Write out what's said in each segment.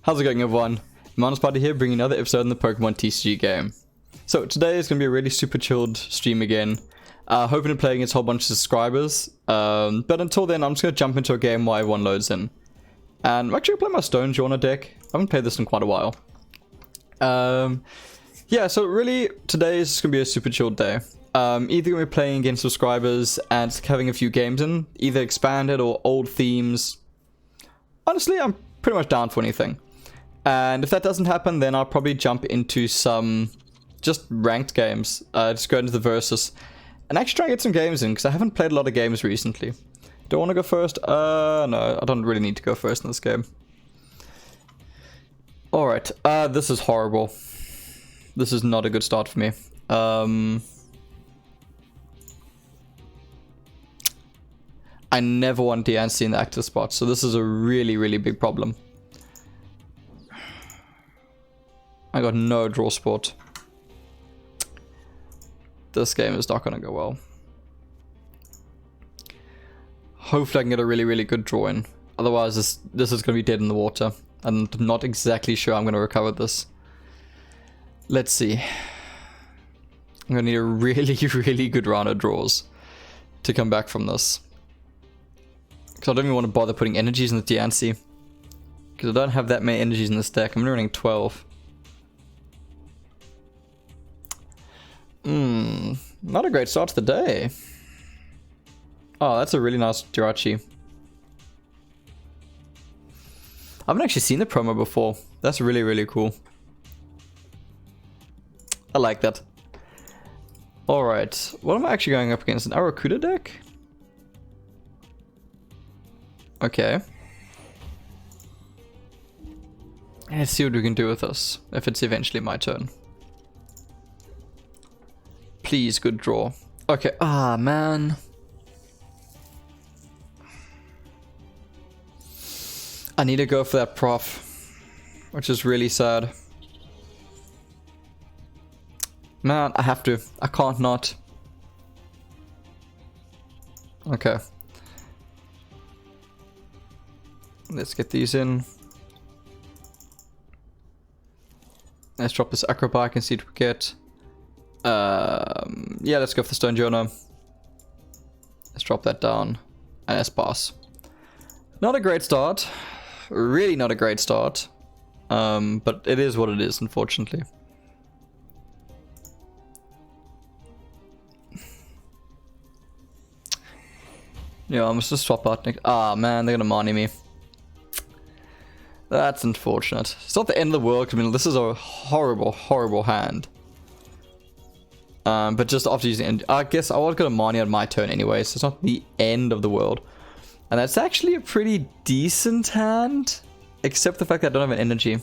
How's it going, everyone? Mountainspyder here, bringing another episode in the Pokemon TCG game. So today is going to be a really super chilled stream again. Hoping to play against a whole bunch of subscribers. But until then, I'm just going to jump into a game while everyone loads in. And I'm actually going to play my Stonejaw deck. I haven't played this in quite a while. Yeah, so really, today is going to be a super chilled day. Either going to be playing against subscribers and having a few games in, either expanded or old themes. Honestly, I'm pretty much down for anything. And if that doesn't happen, then I'll probably jump into some just ranked games. Just go into the versus and actually try and get some games in, because I haven't played a lot of games recently. Do I want to go first? No, I don't really need to go first in this game. Alright, this is horrible. This is not a good start for me. I never want audienc in the active spot, so this is a really, really big problem. I got no draw sport. This game is not going to go well. Hopefully I can get a really, really good draw in. Otherwise this is going to be dead in the water. I'm not exactly sure I'm going to recover this. Let's see. I'm going to need a really, really good round of draws to come back from this. Because I don't even want to bother putting energies in the audienc. Because I don't have that many energies in this deck. I'm running 12. Not a great start to the day. Oh, that's a really nice Jirachi. I haven't actually seen the promo before. That's really, really cool. I like that. Alright, what am I actually going up against? An Arakuda deck? Okay. Let's see what we can do with this, if it's eventually my turn. Please, good draw. Okay, man. I need to go for that prof, which is really sad. Man, I have to. I can't not. Okay. Let's get these in. Let's drop this Acrobike and see what we get. Yeah, let's go for the Stonejaw. Let's drop that down. And let's pass. Not a great start. Really not a great start. But it is what it is, unfortunately. Yeah, I must just swap out next. Man, they're gonna money me. That's unfortunate. It's not the end of the world. I mean, this is a horrible, horrible hand. But just after using, I guess I was gonna money on my turn anyway, so it's not the end of the world. And that's actually a pretty decent hand, except the fact that I don't have an energy.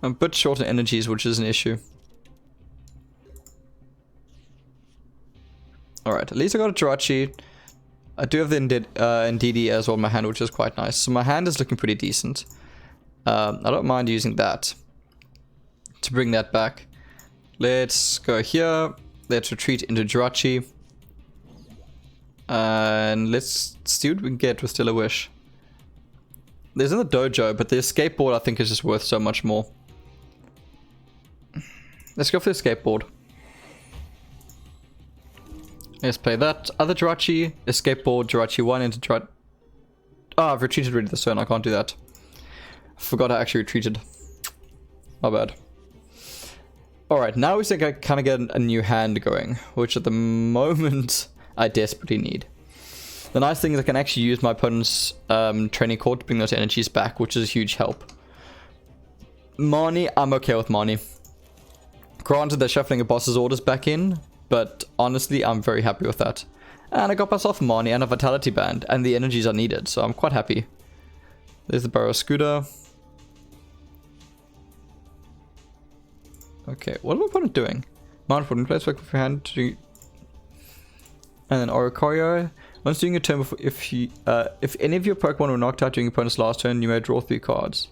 I'm a bit short on energies, which is an issue. Alright, at least I got a Jirachi. I do have the Indeedee as well in my hand, which is quite nice. So my hand is looking pretty decent. I don't mind using that to bring that back. Let's go here. Let's retreat into Jirachi. And let's see what we can get with Still a Wish. There's in the dojo, but the escape board I think is just worth so much more. Let's go for the escape board. Let's play that. Other Jirachi, escape board, Jirachi 1 into Jirachi. Oh, I've retreated already this turn. I can't do that. I forgot I actually retreated. My bad. Alright, now we think I kind of get a new hand going, which at the moment I desperately need. The nice thing is I can actually use my opponent's training cord to bring those energies back, which is a huge help. Marnie, I'm okay with Marnie. Granted, they're shuffling a boss's orders back in, but honestly, I'm very happy with that. And I got myself Marnie and a Vitality Band, and the energies are needed, so I'm quite happy. There's the Burrow Scooter. Okay, what is my opponent doing? Mount put in place, work with your hand to... And then Oricorio. Once doing a turn before, if any of your Pokemon were knocked out during your opponent's last turn, you may draw 3 cards.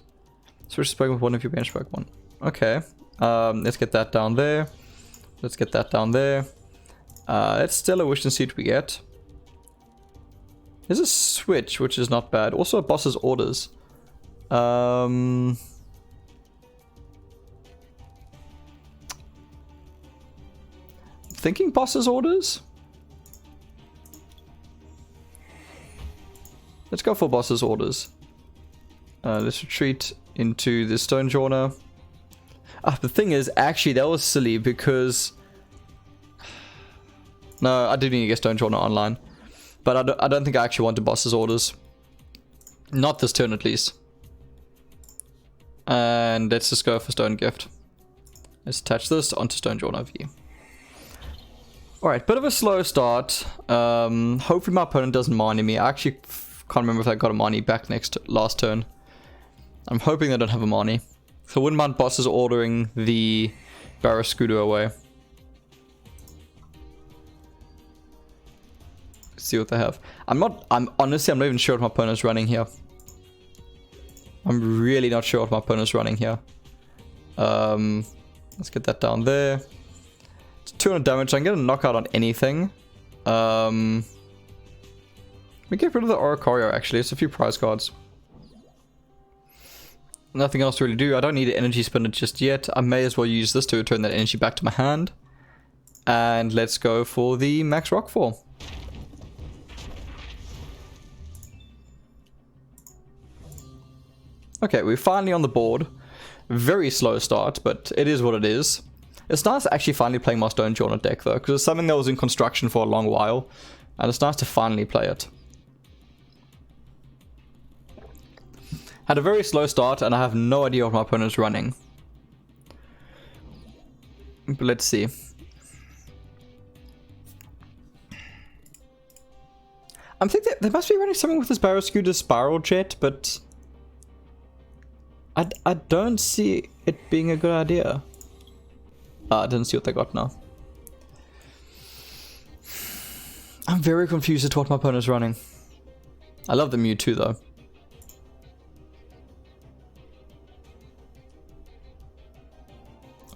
Switch this Pokemon with one of your bench Pokemon. Okay. Let's get that down there. Let's get that down there. Let's still a wish and see what we get. There's a switch, which is not bad. Also a boss's orders. Thinking boss's orders? Let's go for boss's orders. Let's retreat into the stone joiner. The thing is, actually, that was silly because... No, I do need to get stone joiner online. But I don't think I actually want to boss's orders. Not this turn, at least. And let's just go for stone gift. Let's attach this onto stone joiner V. Alright, bit of a slow start. Hopefully my opponent doesn't mani me. I actually can't remember if I got a mani back last turn. I'm hoping they don't have a mani. So wouldn't mind bosses ordering the Barrascuda away. See what they have. I'm honestly not even sure what my opponent's running here. I'm really not sure what my opponent's running here. Let's get that down there. It's 200 damage. I can get a knockout on anything. We get rid of the Oricorio actually. It's a few prize cards. Nothing else to really do. I don't need an energy spinner just yet. I may as well use this to return that energy back to my hand. And let's go for the max rockfall. Okay, we're finally on the board. Very slow start, but it is what it is. It's nice actually finally playing my Stone Joiner deck though, because it's something that was in construction for a long while. And it's nice to finally play it. Had a very slow start, and I have no idea what my opponent's running. But let's see. I'm thinking they must be running something with this Barrascuda Spiral Jet, but I don't see it being a good idea. I didn't see what they got now. I'm very confused as to what my opponent's running. I love the Mewtwo though.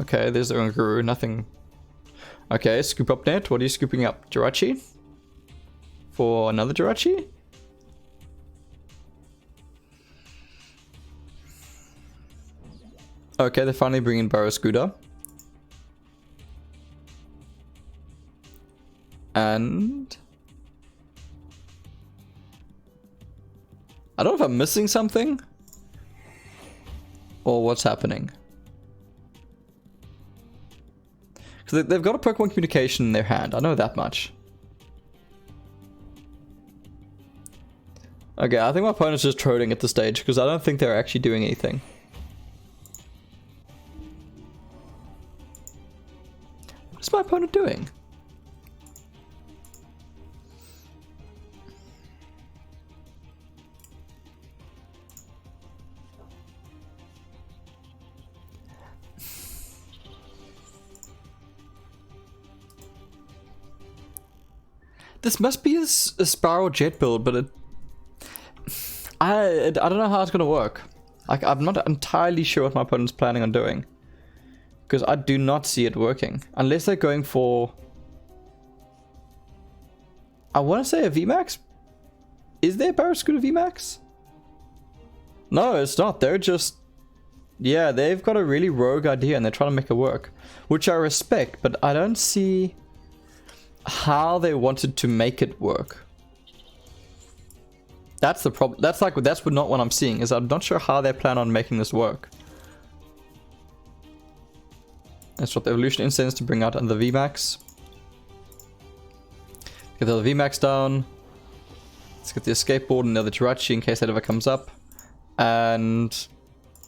Okay, there's the Unguru, nothing. Okay, scoop up net. What are you scooping up? Jirachi? For another Jirachi? Okay, they're finally bringing Barrascuda. And... I don't know if I'm missing something. Or what's happening. Because they've got a Pokemon Communication in their hand. I know that much. Okay, I think my opponent's just trolling at the stage because I don't think they're actually doing anything. What's my opponent doing? This must be a Spiral Jet build, but I don't know how it's gonna work. Like, I'm not entirely sure what my opponent's planning on doing, because I do not see it working unless they're going for. I want to say a VMAX. Is there Barrascuda VMAX? No, it's not. They're just, yeah, they've got a really rogue idea and they're trying to make it work, which I respect, but I don't see how they wanted to make it work. That's the problem. That's not what I'm seeing. Is I'm not sure how they plan on making this work. Let's drop the evolution incense to bring out another VMAX. Get the other VMAX down. Let's get the escape board and another Jirachi in case that ever comes up. And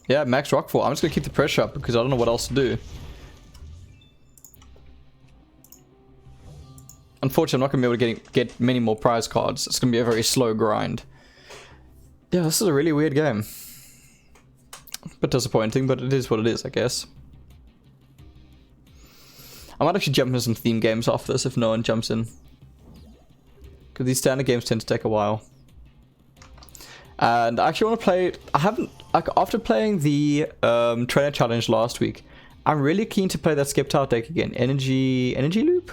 yeah, max rockfall. I'm just gonna keep the pressure up because I don't know what else to do. Unfortunately, I'm not going to be able to get many more prize cards. It's going to be a very slow grind. Yeah, this is a really weird game. A bit disappointing, but it is what it is, I guess. I might actually jump into some theme games after this if no one jumps in. Because these standard games tend to take a while. And I actually want to play... after playing the trainer challenge last week, I'm really keen to play that Skeptile deck again. Energy Loop?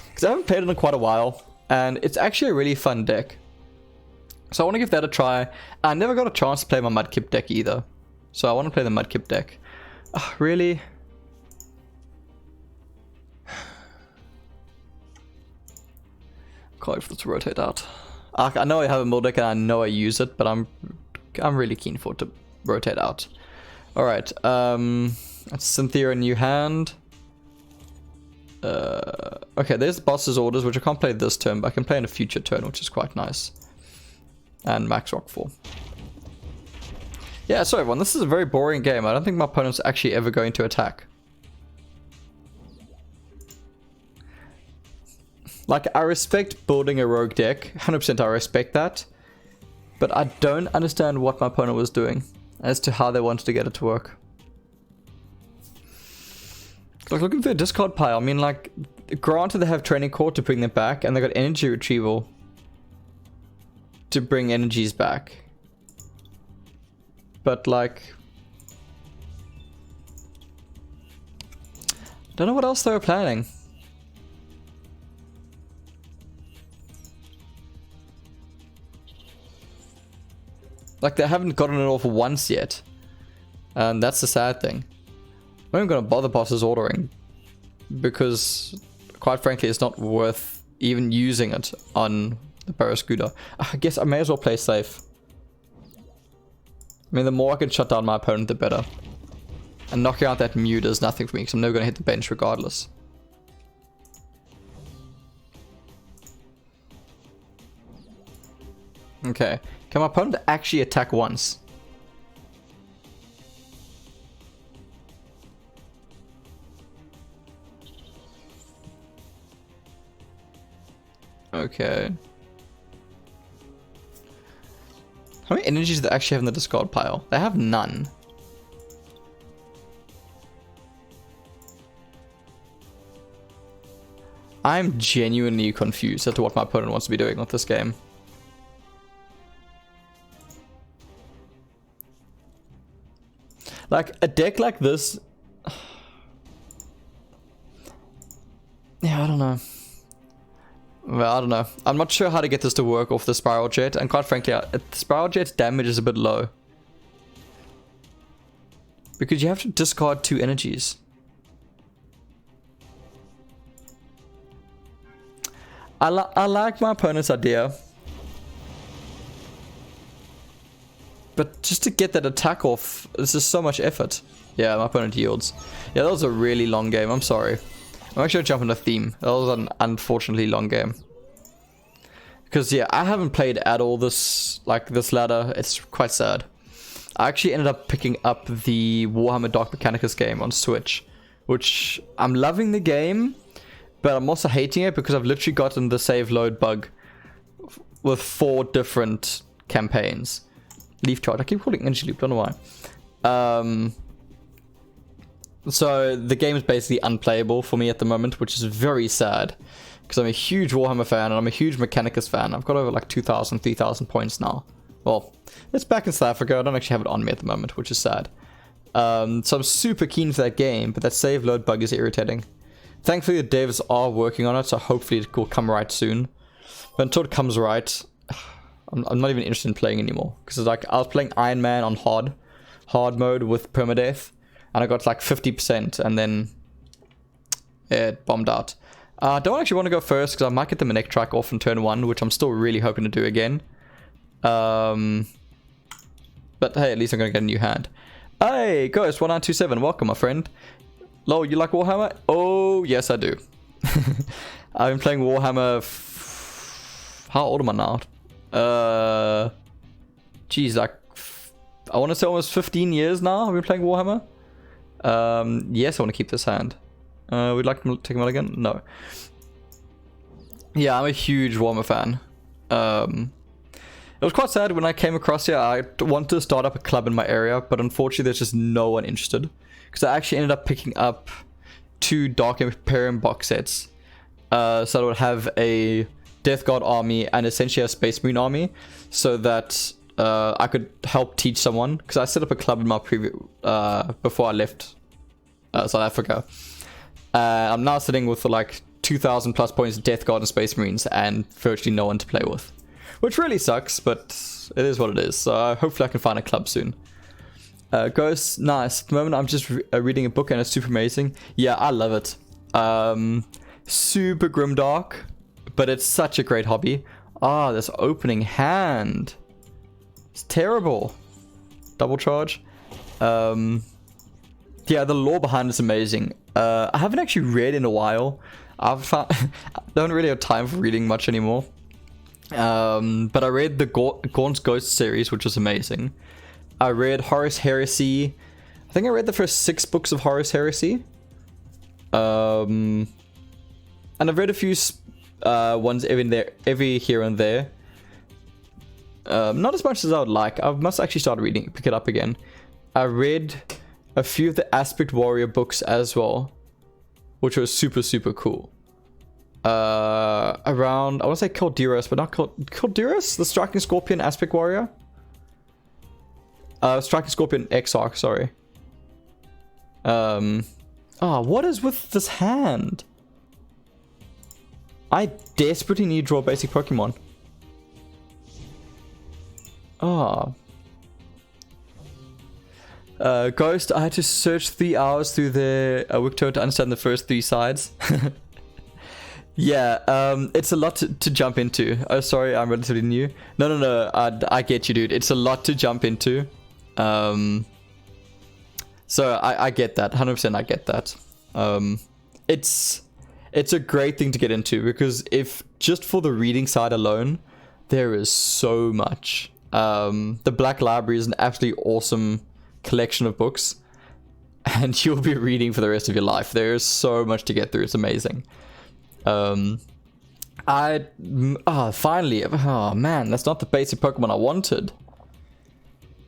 Because I haven't played it in quite a while, and it's actually a really fun deck. So I want to give that a try. I never got a chance to play my Mudkip deck either. So I want to play the Mudkip deck. Really? Can't wait for it to rotate out. I know I have a mill deck and I know I use it, but I'm really keen for it to rotate out. Alright, that's Cynthia, a new hand. Okay, there's boss's orders, which I can't play this turn, but I can play in a future turn, which is quite nice. And max rock 4. Yeah, sorry everyone, this is a very boring game. I don't think my opponent's actually ever going to attack. Like, I respect building a rogue deck, 100% I respect that. But I don't understand what my opponent was doing as to how they wanted to get it to work. Like, looking for a discard pile, I mean, like, granted they have training core to bring them back, and they got energy retrieval to bring energies back. But, like, I don't know what else they were planning. Like, they haven't gotten it off once yet. And that's the sad thing. I'm not even going to bother bosses ordering. Because, quite frankly, it's not worth even using it on the Barraskewda. I guess I may as well play safe. I mean, the more I can shut down my opponent, the better. And knocking out that Mew does nothing for me, because I'm never going to hit the bench regardless. Okay. Can my opponent actually attack once? Okay. How many energies do they actually have in the discard pile? They have none. I'm genuinely confused as to what my opponent wants to be doing with this game. Like, a deck like this... Yeah, I don't know. Well, I don't know. I'm not sure how to get this to work off the Spiral Jet, and quite frankly, the Spiral Jet's damage is a bit low. Because you have to discard 2 energies. I like my opponent's idea. But just to get that attack off, this is so much effort. Yeah, my opponent yields. Yeah, that was a really long game, I'm sorry. I'm actually gonna jump into theme. That was an unfortunately long game. Because yeah, I haven't played at all this ladder. It's quite sad. I actually ended up picking up the Warhammer Dark Mechanicus game on Switch. Which, I'm loving the game, but I'm also hating it because I've literally gotten the save load bug with 4 different campaigns. Leaf charge. I keep calling it energy loop, don't know why. So the game is basically unplayable for me at the moment, which is very sad. Because I'm a huge Warhammer fan and I'm a huge Mechanicus fan. I've got over like 2,000, 3,000 points now. Well, it's back in South Africa. I don't actually have it on me at the moment, which is sad. So I'm super keen for that game, but that save load bug is irritating. Thankfully the devs are working on it, so hopefully it will come right soon. But until it comes right... I'm not even interested in playing anymore. Because like, I was playing Iron Man on hard mode with permadeath. And I got like 50% and then it bombed out. I don't actually want to go first because I might get the Manek track off in turn 1, which I'm still really hoping to do again. But hey, at least I'm going to get a new hand. Hey, Ghost1927, welcome my friend. Lol, you like Warhammer? Oh, yes I do. I've been playing Warhammer... How old am I now? Geez, like, I want to say almost 15 years now I've been playing Warhammer. Yes, I want to keep this hand. Would like to take him out again? No. Yeah, I'm a huge Warhammer fan. It was quite sad when I came across here. I wanted to start up a club in my area, but unfortunately there's just no one interested. Because I actually ended up picking up 2 Dark Imperium box sets. So I would have a Death Guard army and essentially a Space Marine army, so that I could help teach someone. Because I set up a club in my previous before I left South Africa. I'm now sitting with like 2,000 plus points of Death Guard and Space Marines and virtually no one to play with, which really sucks, but it is what it is. So hopefully I can find a club soon. Ghost, nice. At the moment I'm just reading a book and it's super amazing. Yeah, I love it. Super grimdark, but it's such a great hobby. Ah, this opening hand. It's terrible. Double charge. Yeah, the lore behind it's amazing. I haven't actually read in a while. I don't really have time for reading much anymore. But I read the Gaunt's Ghost series, which was amazing. I read Horus Heresy. I think I read the first 6 books of Horus Heresy. And I've read a few ones every here and there. Not as much as I would like. I must actually start pick it up again. I read a few of the Aspect Warrior books as well, which was super, super cool. Around, I want to say Calderos, but not Calderos? The Striking Scorpion Aspect Warrior? Striking Scorpion Exarch, sorry. What is with this hand? I desperately need to draw basic Pokemon. Ghost, I had to search 3 hours through the Wikito to understand the first 3 sides. Yeah, it's a lot to jump into. Oh, sorry, I'm relatively new. No, I get you, dude. It's a lot to jump into. So I get that. 100% I get that. It's a great thing to get into because if just for the reading side alone, there is so much. The Black Library is an absolutely awesome collection of books and you'll be reading for the rest of your life. There is so much to get through. It's amazing. Finally, oh man, that's not the basic Pokemon I wanted.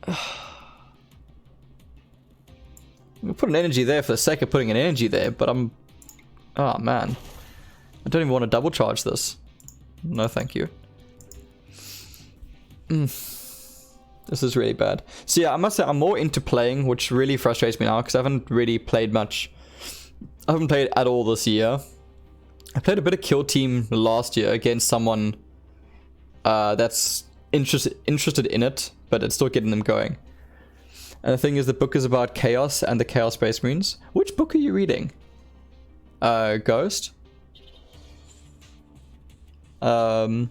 I'll put an energy there for the sake of putting an energy there, but oh man, I don't even want to double charge this. No thank you. This is really bad. So yeah, I must say I'm more into playing, which really frustrates me now because I haven't really played much. I haven't played at all this year. I played a bit of Kill Team last year against someone that's interested in it, but it's still getting them going. And the thing is, the book is about chaos and the Chaos Space Marines. Which book are you reading? Ghost? Yeah,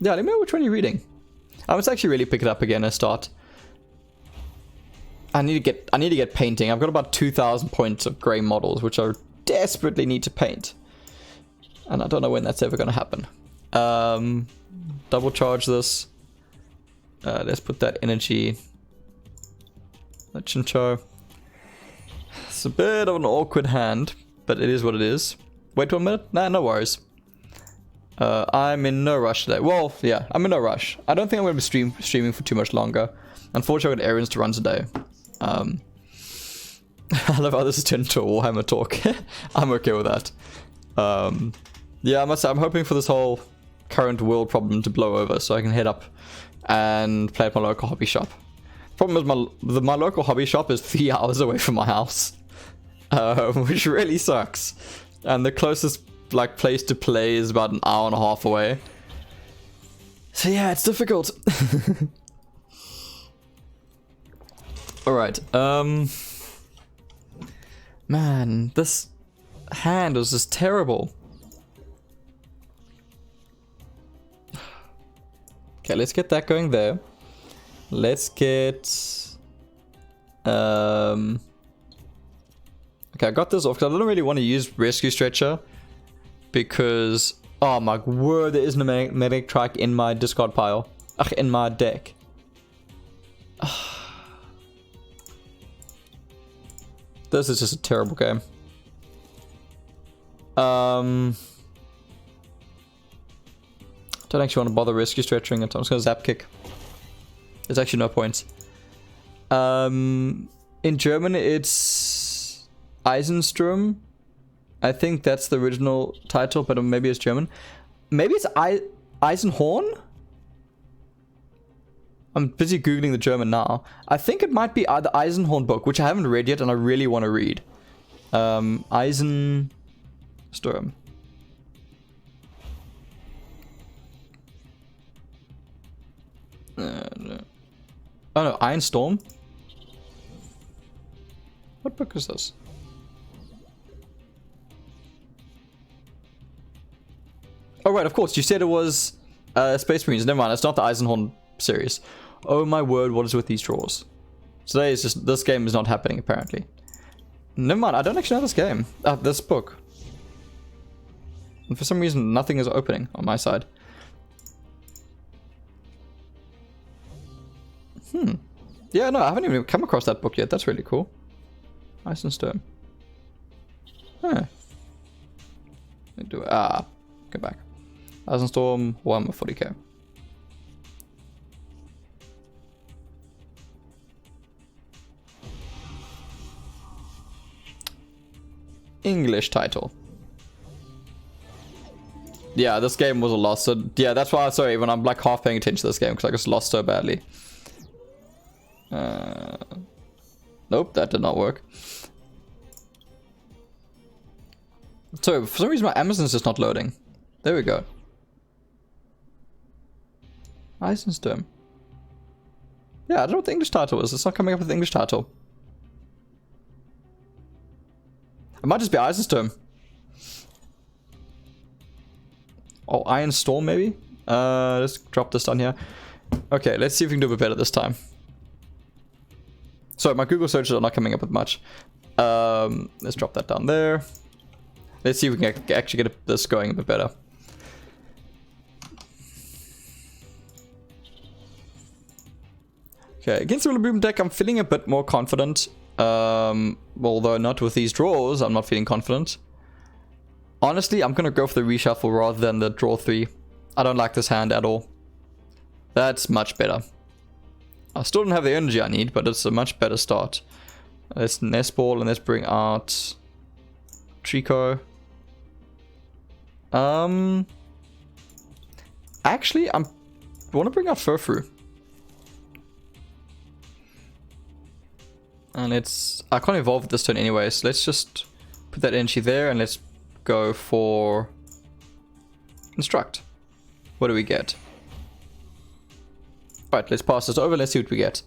let me know which one you're reading. I must actually really pick it up again and start. I need to get painting. I've got about 2,000 points of grey models, which I desperately need to paint. And I don't know when that's ever going to happen. Double charge this. Let's put that energy. Let Chincho. It's a bit of an awkward hand, but it is what it is. Wait 1 minute? Nah, no worries. I'm in no rush today. Well, yeah, I'm in no rush. I don't think I'm going to be streaming for too much longer. Unfortunately, I've got errands to run today. I love how this is turned into a Warhammer talk. I'm okay with that. Yeah, I must say, I'm hoping for this whole current world problem to blow over so I can head up and play at my local hobby shop. Problem is, my local hobby shop is 3 hours away from my house. Which really sucks. And the closest place to play is about an hour and a half away. So yeah, it's difficult. Alright, man, this hand was just terrible. Okay, let's get that going there. Let's get... Okay, I got this off because I don't really want to use Rescue Stretcher. Because... Oh my word, there isn't a magnetic track in my discard pile. Ugh, in my deck. This is just a terrible game. Don't actually want to bother Rescue Stretching it. I'm just going to Zap Kick. There's actually no point. In German it's Eisenstrom. I think that's the original title, but maybe it's German. Maybe it's Eisenhorn? I'm busy googling the German now. I think it might be the Eisenhorn book, which I haven't read yet and I really want to read. Eisensturm. No. Oh no, Iron Storm? What book is this? Oh right, of course, you said it was Space Marines. Never mind, it's not the Eisenhorn series. Oh my word, what is with these drawers? Today is just, this game is not happening apparently. Never mind, I don't actually know this game. This book. And for some reason, nothing is opening on my side. Yeah, no, I haven't even come across that book yet. That's really cool. Ice and Stone. Huh. Let me do it. Go back. Ice and Storm, Warhammer 40k. English title. Yeah, this game was a loss. So yeah, that's why. Sorry, when I'm like half paying attention to this game because I just lost so badly. Nope, that did not work. So for some reason my Amazon's just not loading. There we go. Eisenstone. Yeah, I don't know what the English title is. It's not coming up with the English title. It might just be Eisenstone. Oh, Iron Storm maybe? Let's drop this down here. Okay, let's see if we can do a bit better this time. Sorry, my Google searches are not coming up with much. Let's drop that down there. Let's see if we can actually get this going a bit better. Okay, against the Boom deck, I'm feeling a bit more confident. Although not with these draws, I'm not feeling confident. Honestly, I'm gonna go for the reshuffle rather than the draw 3. I don't like this hand at all. That's much better. I still don't have the energy I need, but it's a much better start. Let's Nest Ball and let's bring out Trico. Actually, I want to bring out Furfru. And I can't evolve this turn anyway, so let's just put that energy there and let's go for Instruct. What do we get? Right, let's pass this over, let's see what we get.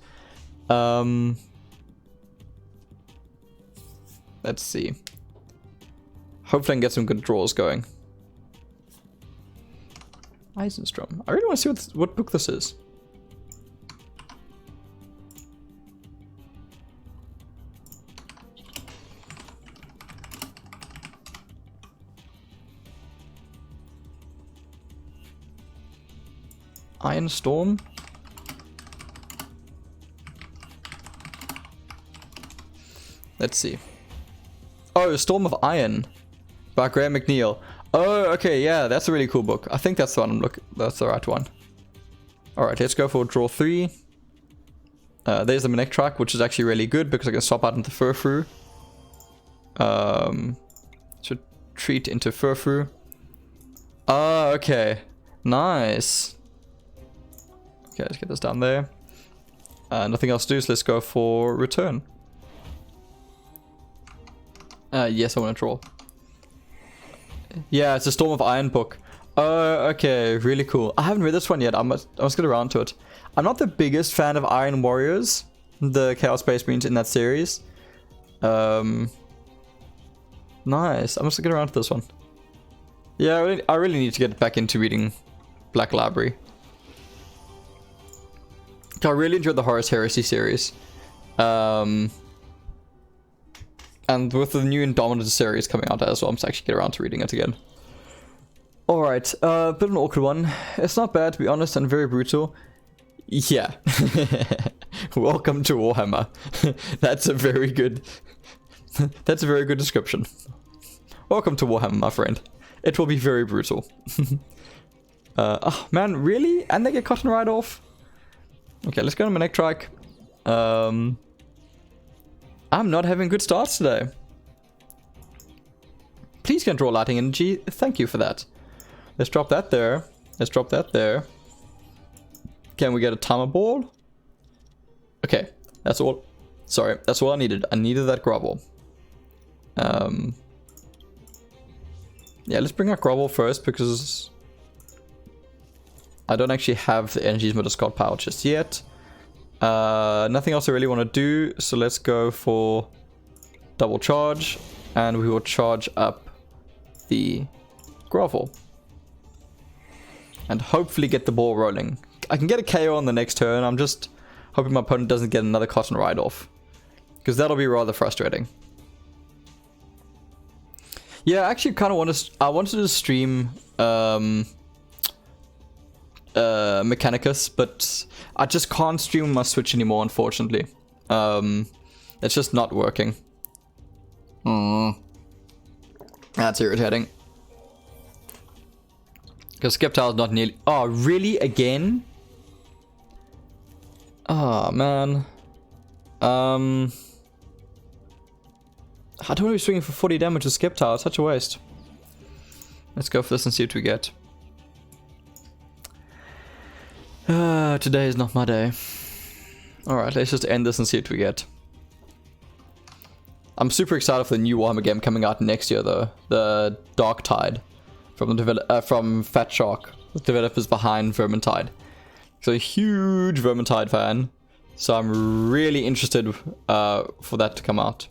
Let's see. Hopefully I can get some good draws going. Eisenstrom. I really want to see what book this is. Iron Storm. Let's see. Oh, Storm of Iron by Graham McNeil. Oh, okay, yeah, that's a really cool book. I think that's the one I'm looking. That's the right one. All right, let's go for draw 3. There's the Minek track, which is actually really good because I can swap out into Furfru. Should treat into Furfru. Oh, okay, nice. Okay, let's get this down there. Nothing else to do, so let's go for return. Yes, I want to draw. Yeah, it's a Storm of Iron book. Oh, okay, really cool. I haven't read this one yet. I must get around to it. I'm not the biggest fan of Iron Warriors, the Chaos Space Marines in that series. Nice. I must get around to this one. Yeah, I really need to get back into reading Black Library. I really enjoyed the Horus Heresy series. And with the new Indomitus series coming out as well, I'm just actually get around to reading it again. Alright, bit of an awkward one. It's not bad, to be honest, and very brutal. Yeah. Welcome to Warhammer. That's a very good... That's a very good description. Welcome to Warhammer, my friend. It will be very brutal. Oh, man, really? And they get Cotton right off? Okay, let's go on my neck track. I'm not having good starts today. Please can draw lighting energy. Thank you for that. Let's drop that there. Let's drop that there. Can we get a timer ball? Okay, that's all. Sorry, that's all I needed. I needed that Grovel. Yeah, let's bring out Grovel first because I don't actually have the energies with discard power just yet. Nothing else I really want to do, so let's go for double charge, and we will charge up the Grovel. And hopefully get the ball rolling. I can get a KO on the next turn, I'm just hoping my opponent doesn't get another Cotton Ride off. Because that'll be rather frustrating. Yeah, I actually kind of I wanted to stream Mechanicus, but I just can't stream my Switch anymore, unfortunately. It's just not working. That's irritating. Because Skeptile's not nearly... Oh, really? Again? Oh, man. I don't want to be swinging for 40 damage with Skeptile. It's such a waste. Let's go for this and see what we get. Today is not my day. Alright, let's just end this and see what we get. I'm super excited for the new Warhammer game coming out next year, though. The Dark Tide from the from Fat Shark, the developers behind Vermintide. So a huge Vermintide fan. So I'm really interested for that to come out.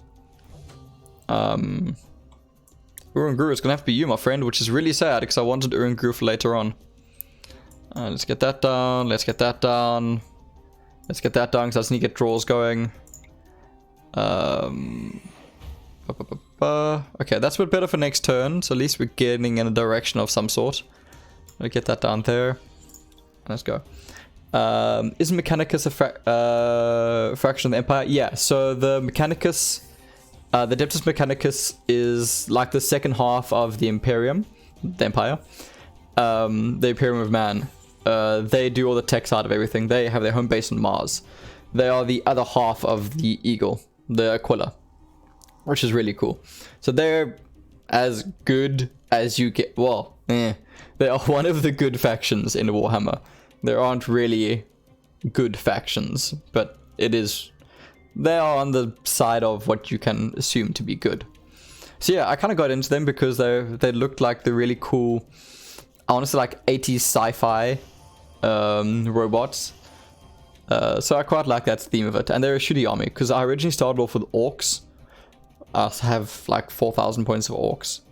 Urunguru is gonna have to be you, my friend, which is really sad because I wanted Urunguru for later on. Let's get that down. Let's get that down. Let's get that down because I just need to get draws going. Okay, that's a bit better for next turn. So at least we're getting in a direction of some sort. I'll get that down there. Let's go. Is Mechanicus a fraction of the Empire? Yeah, so the Mechanicus, the Adeptus Mechanicus is like the second half of the Imperium, the Empire. The Imperium of Man. They do all the tech side of everything. They have their home base on Mars. They are the other half of the Eagle, the Aquila, which is really cool. So they're as good as you get. Well, they are one of the good factions in Warhammer. There aren't really good factions, but they are on the side of what you can assume to be good. So yeah, I kind of got into them because they looked like the really cool, I want to say like 80s sci-fi robots. So I quite like that theme of it. And they're a shooty army, because I originally started off with orcs. I have like 4,000 points of orcs.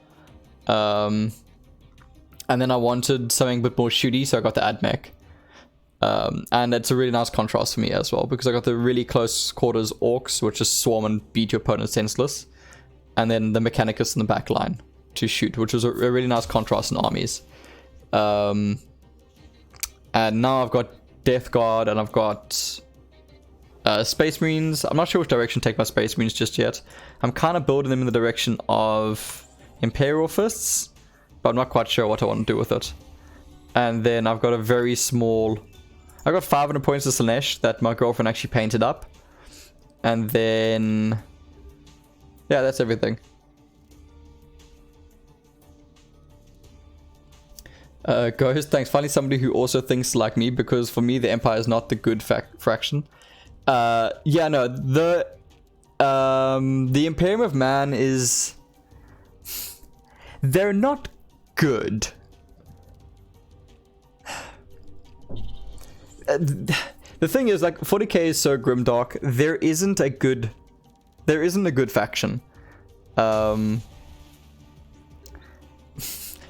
And then I wanted something a bit more shooty, so I got the AdMech. And it's a really nice contrast for me as well, because I got the really close quarters orcs, which just swarm and beat your opponent senseless. And then the Mechanicus in the back line to shoot, which was a really nice contrast in armies. And now I've got Death Guard and I've got Space Marines. I'm not sure which direction to take my Space Marines just yet. I'm kind of building them in the direction of Imperial Fists, but I'm not quite sure what I want to do with it. And then I've got a very small... I got 500 points of Slanesh that my girlfriend actually painted up. And then... yeah, that's everything. Ghost, thanks. Finally somebody who also thinks like me, because for me the Empire is not the good fraction. Yeah, no, the Imperium of Man is... they're not good. The thing is, like, 40k is so grimdark, there isn't a good faction.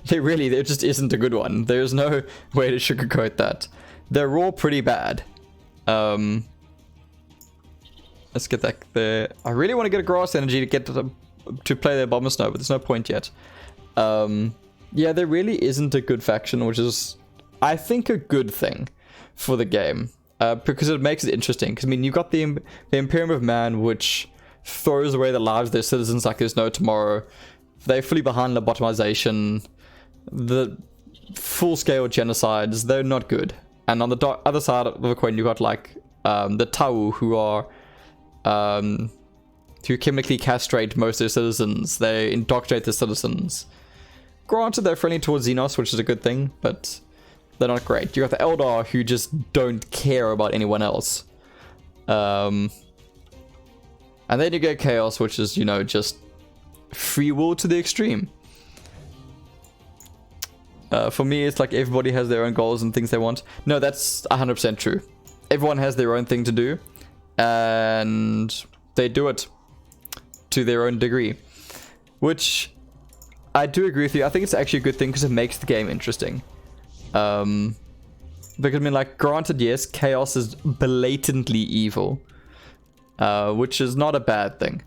There just isn't a good one. There's no way to sugarcoat that. They're all pretty bad. Let's get that there. I really want to get a grass energy to get to play their Bomber Snow, but there's no point yet. Yeah, there really isn't a good faction, which is, I think, a good thing for the game. Because it makes it interesting. Because, I mean, you've got the Imperium of Man, which throws away the lives of their citizens like there's no tomorrow. They're fully behind lobotomization. The full-scale genocides, they're not good. And on the other side of the coin, you've got, like, the Tau, who chemically castrate most of their citizens. They indoctrinate their citizens. Granted, they're friendly towards Xenos, which is a good thing, but they're not great. You got the Eldar, who just don't care about anyone else. And then you get Chaos, which is, just free will to the extreme. For me, it's like everybody has their own goals and things they want. No, that's 100% true. Everyone has their own thing to do, and they do it to their own degree. Which, I do agree with you. I think it's actually a good thing because it makes the game interesting. Because, I mean, like, granted, yes, chaos is blatantly evil. Which is not a bad thing.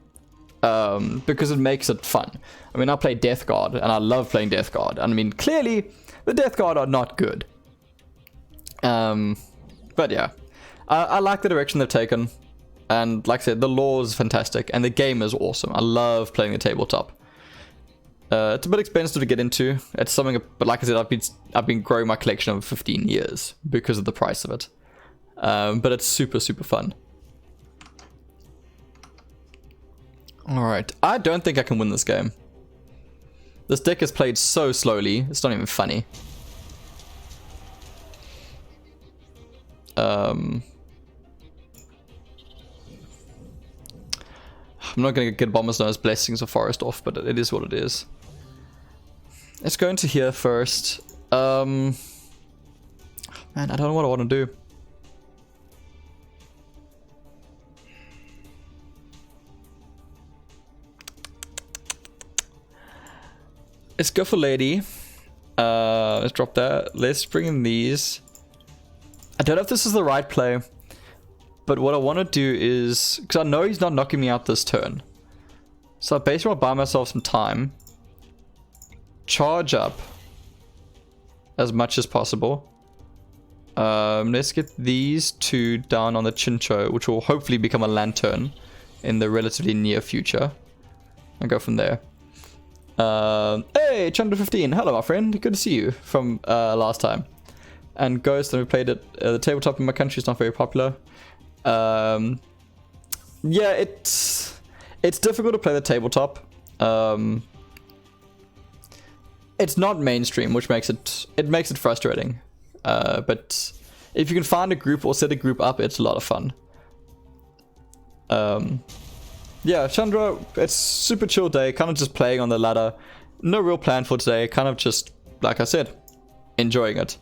Because it makes it fun. I mean, I play Death Guard, and I love playing Death Guard. And I mean, clearly, the Death Guard are not good. But yeah, I like the direction they've taken. And like I said, the lore is fantastic, and the game is awesome. I love playing the tabletop. It's a bit expensive to get into. It's something, but like I said, I've been growing my collection over 15 years because of the price of it. But it's super, super fun. Alright, I don't think I can win this game. This deck is played so slowly, it's not even funny. I'm not going to get Bomber's Nose Blessings or Forest off, but it is what it is. Let's go into here first. Man, I don't know what I want to do. Let's go for Lady. Let's drop that. Let's bring in these. I don't know if this is the right play, but what I want to do is, because I know he's not knocking me out this turn, so I basically want to buy myself some time, charge up as much as possible. Let's get these two down on the Chincho, which will hopefully become a Lantern in the relatively near future, and go from there. Hey, Chandra15, hello my friend, good to see you from last time. And Ghost, and we played it, the tabletop in my country is not very popular. Yeah, it's difficult to play the tabletop. It's not mainstream, which makes it frustrating. But if you can find a group or set a group up, it's a lot of fun. Yeah, Chandra, it's super chill day, kind of just playing on the ladder. No real plan for today, kind of just, like I said, enjoying it.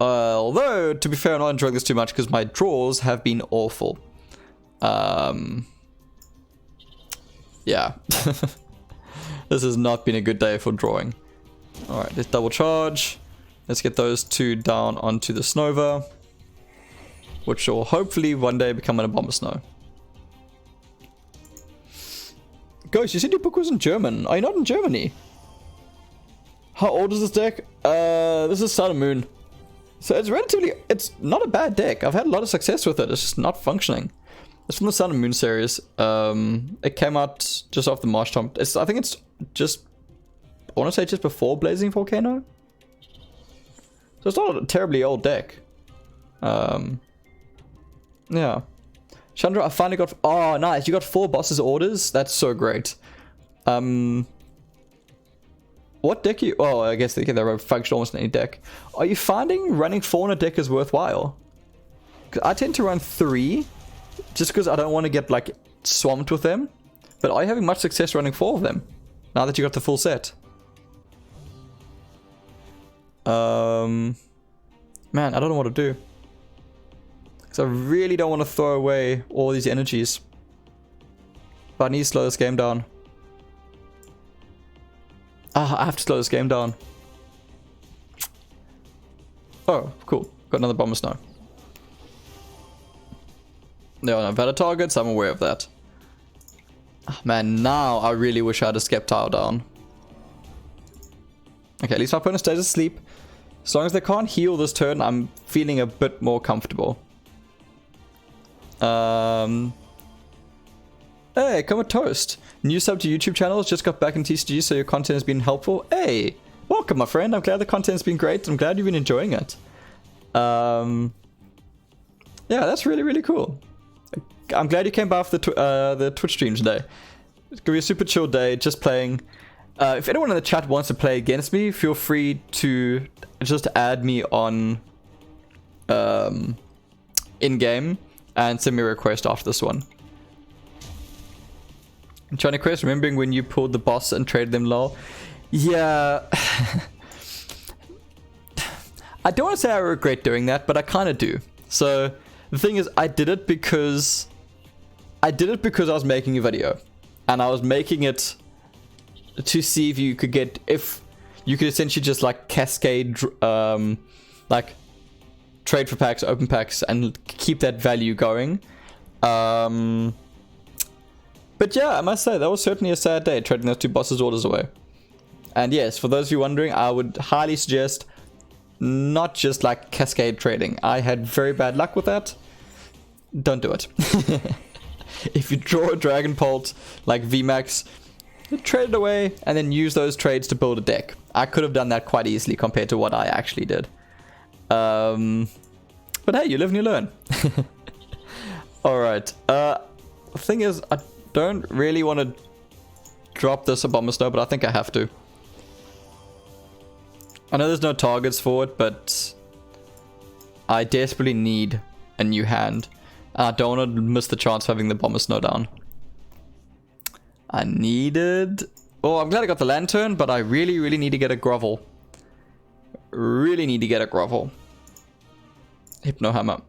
Although, to be fair, I'm not enjoying this too much because my draws have been awful. Yeah. This has not been a good day for drawing. Alright, let's double charge. Let's get those two down onto the Snova, which will hopefully one day become an Bomber Snow. Ghost, you said your book was in German. Are you not in Germany? How old is this deck? This is Sun and Moon. So it's not a bad deck. I've had a lot of success with it. It's just not functioning. It's from the Sun and Moon series. It came out just off the March Tomb. I think it's just, I want to say just before Blazing Volcano. So it's not a terribly old deck. Yeah. Chandra, I finally got... Oh, nice. You got 4 bosses orders? That's so great. What deck you... Oh, I guess they're function almost in any deck. Are you finding running 4 in a deck is worthwhile? 'Cause I tend to run 3, just because I don't want to get, like, swamped with them. But are you having much success running 4 of them, now that you got the full set? Man, I don't know what to do. Because I really don't want to throw away all these energies. But I need to slow this game down. Ah, I have to slow this game down. Oh, cool. Got another Bomber Snow. There are no valid targets, I'm aware of that. Oh, man, now I really wish I had a Skeptile down. Okay, at least my opponent stays asleep. As long as they can't heal this turn, I'm feeling a bit more comfortable. Hey, come with Toast. New sub to YouTube channels, just got back in TCG, so your content has been helpful. Hey, welcome my friend. I'm glad the content's been great. I'm glad you've been enjoying it. Yeah, that's really, really cool. I'm glad you came by for the Twitch stream today. It's gonna be a super chill day, just playing. If anyone in the chat wants to play against me, feel free to just add me on in-game and send me a request after this one. Johnny Quest, remembering when you pulled the boss and traded them lol? Yeah. I don't want to say I regret doing that, but I kind of do. So the thing is, I did it because I was making a video, and I was making it to see if you could essentially just like cascade, like trade for packs, open packs, and keep that value going. But yeah, I must say that was certainly a sad day trading those 2 bosses orders away. And yes, for those of you wondering, I would highly suggest not just like cascade trading. I had very bad luck with that. Don't do it. If you draw a Dragon Bolt like VMAX, trade it away and then use those trades to build a deck. I could have done that quite easily compared to what I actually did. But hey, you live and you learn. Alright. The thing is, I don't really want to drop this Abomasnow, but I think I have to. I know there's no targets for it, but I desperately need a new hand. I don't want to miss the chance of having the Abomasnow down. I needed... Oh, I'm glad I got the Lantern, but I really, really need to get a Grovel. Really need to get a Grovel. Hypno Hammer.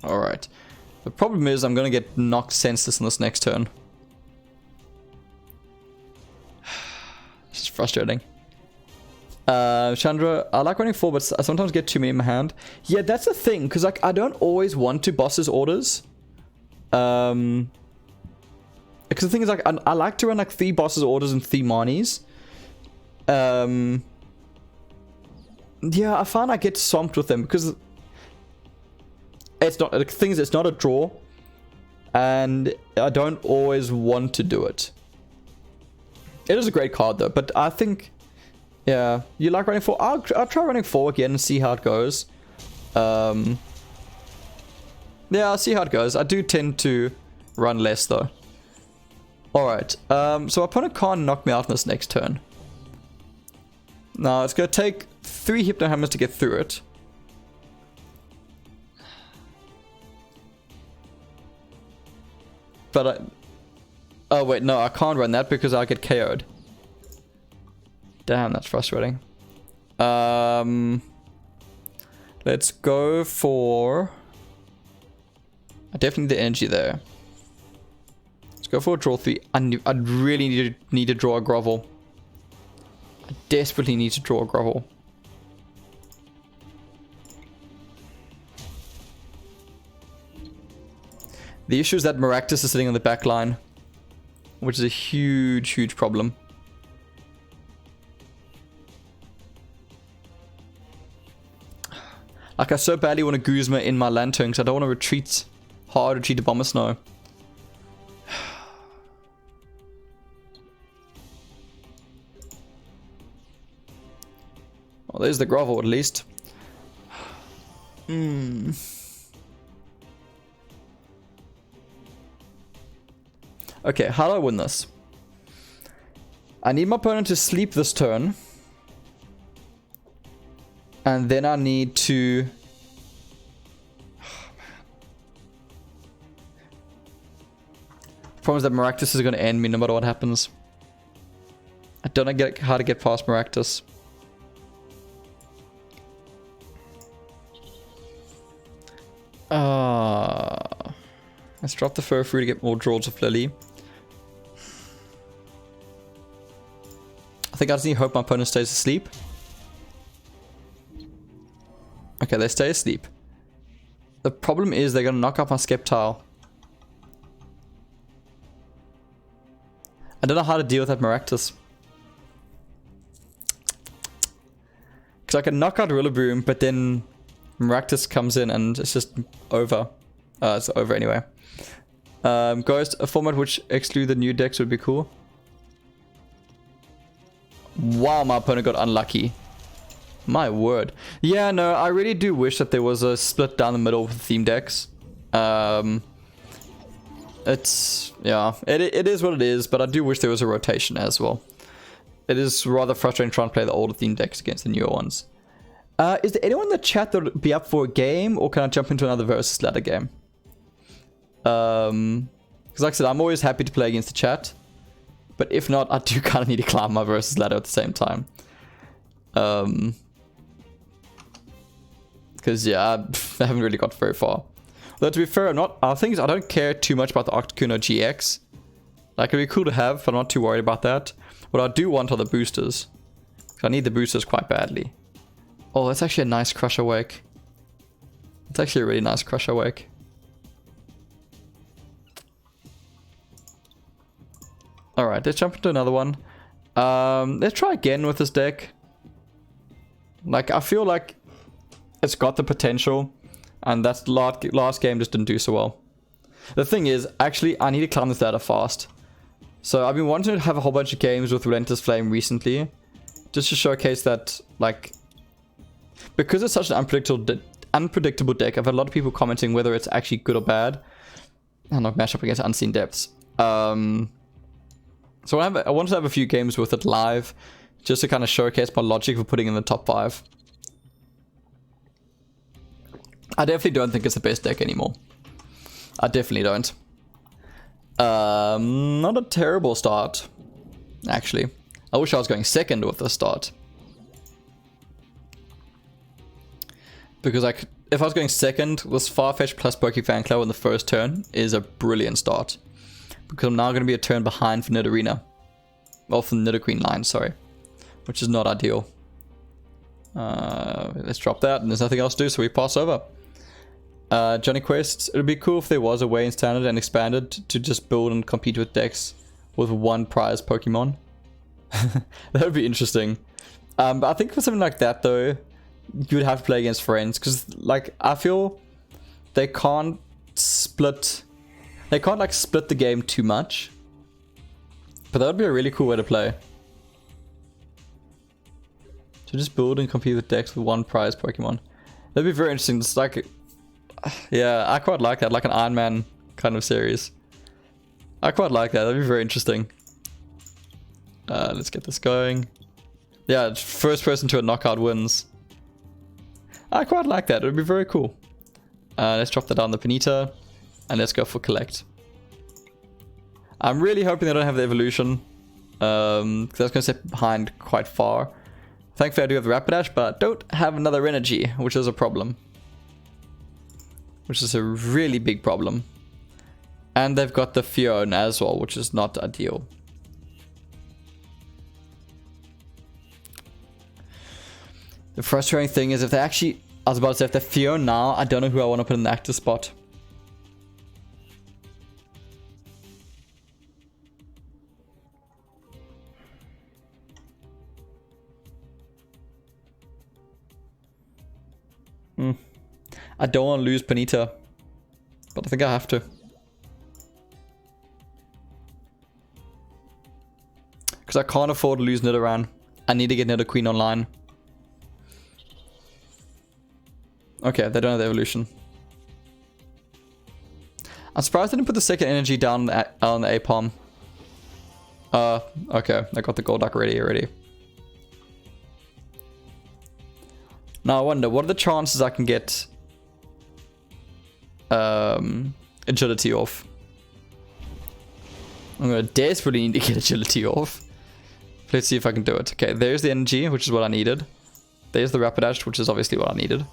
Alright. The problem is I'm going to get knocked senseless in this next turn. This is frustrating. Chandra, I like running 4, but I sometimes get too many in my hand. Yeah, that's the thing, because like I don't always want to boss's orders. Because the thing is, like I like to run like 3 bosses orders and 3 Marnies. Yeah, I find I get swamped with them because it's not, the thing is, it's not a draw, and I don't always want to do it. It is a great card though, but I think, yeah, you like running 4. I'll try running 4 again and see how it goes. Yeah, I'll see how it goes. I do tend to run less though. Alright, so our opponent can't knock me out in this next turn. Now, it's going to take 3 Hypno Hammers to get through it. But oh wait, no, I can't run that because I'll get KO'd. Damn, that's frustrating. Let's go for... I definitely need the energy there. Let's go for a draw 3. I really need to draw a Grovel. I desperately need to draw a Grovel. The issue is that Maractus is sitting on the back line, which is a huge, huge problem. Like, I so badly want to Guzma in my Lantern because I don't want to retreat hard, retreat to Abomasnow. Well, there's the Grovel at least. Okay, how do I win this? I need my opponent to sleep this turn. And then I need to... Oh, man. Problem is that Maractus is going to end me no matter what happens. I don't know how to get past Maractus. Let's drop the Furfrou to get more draws of Lily. I think I just need to hope my opponent stays asleep. Okay, they stay asleep. The problem is they're going to knock out my Skeptile. I don't know how to deal with that Maractus. Because I can knock out Rillaboom, but then Maractus comes in and it's just over. It's over anyway. Ghost, a format which exclude the new decks would be cool. Wow, my opponent got unlucky. My word. Yeah, no, I really do wish that there was a split down the middle with the theme decks. It's, yeah, it is what it is, but I do wish there was a rotation as well. It is rather frustrating trying to play the older theme decks against the newer ones. Is there anyone in the chat that would be up for a game, or can I jump into another versus ladder game? Because like I said, I'm always happy to play against the chat. But if not, I do kind of need to climb my versus ladder at the same time. Because yeah, I haven't really got very far. Though to be fair, I don't care too much about the Octacuno GX. Like, it'd be cool to have, but I'm not too worried about that. What I do want are the boosters. I need the boosters quite badly. Oh, that's actually a nice Crusher Wake. It's actually a really nice Crusher Wake. Alright, let's jump into another one. Let's try again with this deck. Like, I feel like it's got the potential, and that last game just didn't do so well. The thing is, actually, I need to climb this ladder fast. So I've been wanting to have a whole bunch of games with Relentless Flame recently, just to showcase that, like, because it's such an unpredictable deck, I've had a lot of people commenting whether it's actually good or bad. And not match up against Unseen Depths. So I want to have a few games with it live, just to kind of showcase my logic for putting in the top 5. I definitely don't think it's the best deck anymore. I definitely don't. Not a terrible start, actually. I wish I was going second with the start. Because if I was going second, this Farfetch plus Pokefanclaw in the first turn is a brilliant start. Because I'm now going to be a turn behind for Nidorina. Well, for the Nidoqueen line, sorry. Which is not ideal. Let's drop that, and there's nothing else to do, so we pass over. Johnny Quest, it would be cool if there was a way in Standard and Expanded to just build and compete with decks with one prize Pokemon. That would be interesting. But I think for something like that, though, you would have to play against friends, because, like, I feel they can't split the game too much. But that would be a really cool way to play. To just build and compete with decks with one prize Pokemon. That'd be very interesting. It's like, yeah, I quite like that, like an Iron Man kind of series. I quite like that. That'd be very interesting. Let's get this going. Yeah, first person to a knockout wins. I quite like that. It would be very cool. Let's drop that down the Ponyta. And let's go for collect. I'm really hoping they don't have the evolution. Because that's going to sit behind quite far. Thankfully I do have the Rapidash, but I don't have another energy, which is a problem. Which is a really big problem. And they've got the Fiona as well, which is not ideal. The frustrating thing is if they actually... I was about to say, if they're Fiona now, I don't know who I want to put in the active spot. I don't want to lose Ponyta, but I think I have to. Because I can't afford to lose Nidoran. I need to get Nidoqueen online. Okay, they don't have the evolution. I'm surprised they didn't put the second energy down on the Apom. Okay, I got the Golduck ready already. Now I wonder, what are the chances I can get agility off? I'm gonna desperately need to get agility off. Let's see if I can do it. Okay, there's the energy, which is what I needed. There's the Rapidash, which is obviously what I needed.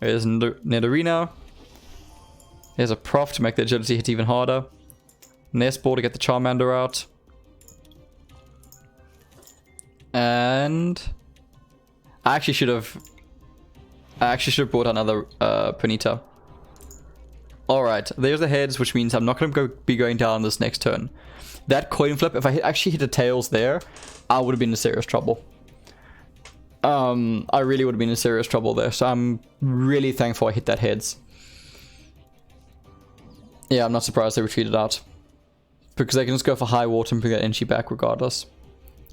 There's Nidorina. There's a Prof to make the agility hit even harder. Nest Ball to get the Charmander out. And I actually should have brought another Ponyta. Alright, there's the heads, which means I'm not going to be going down this next turn. That coin flip, if I actually hit the tails there, I would have been in serious trouble. I really would have been in serious trouble there, so I'm really thankful I hit that heads. Yeah, I'm not surprised they retreated out. Because they can just go for high water and bring that energy back regardless.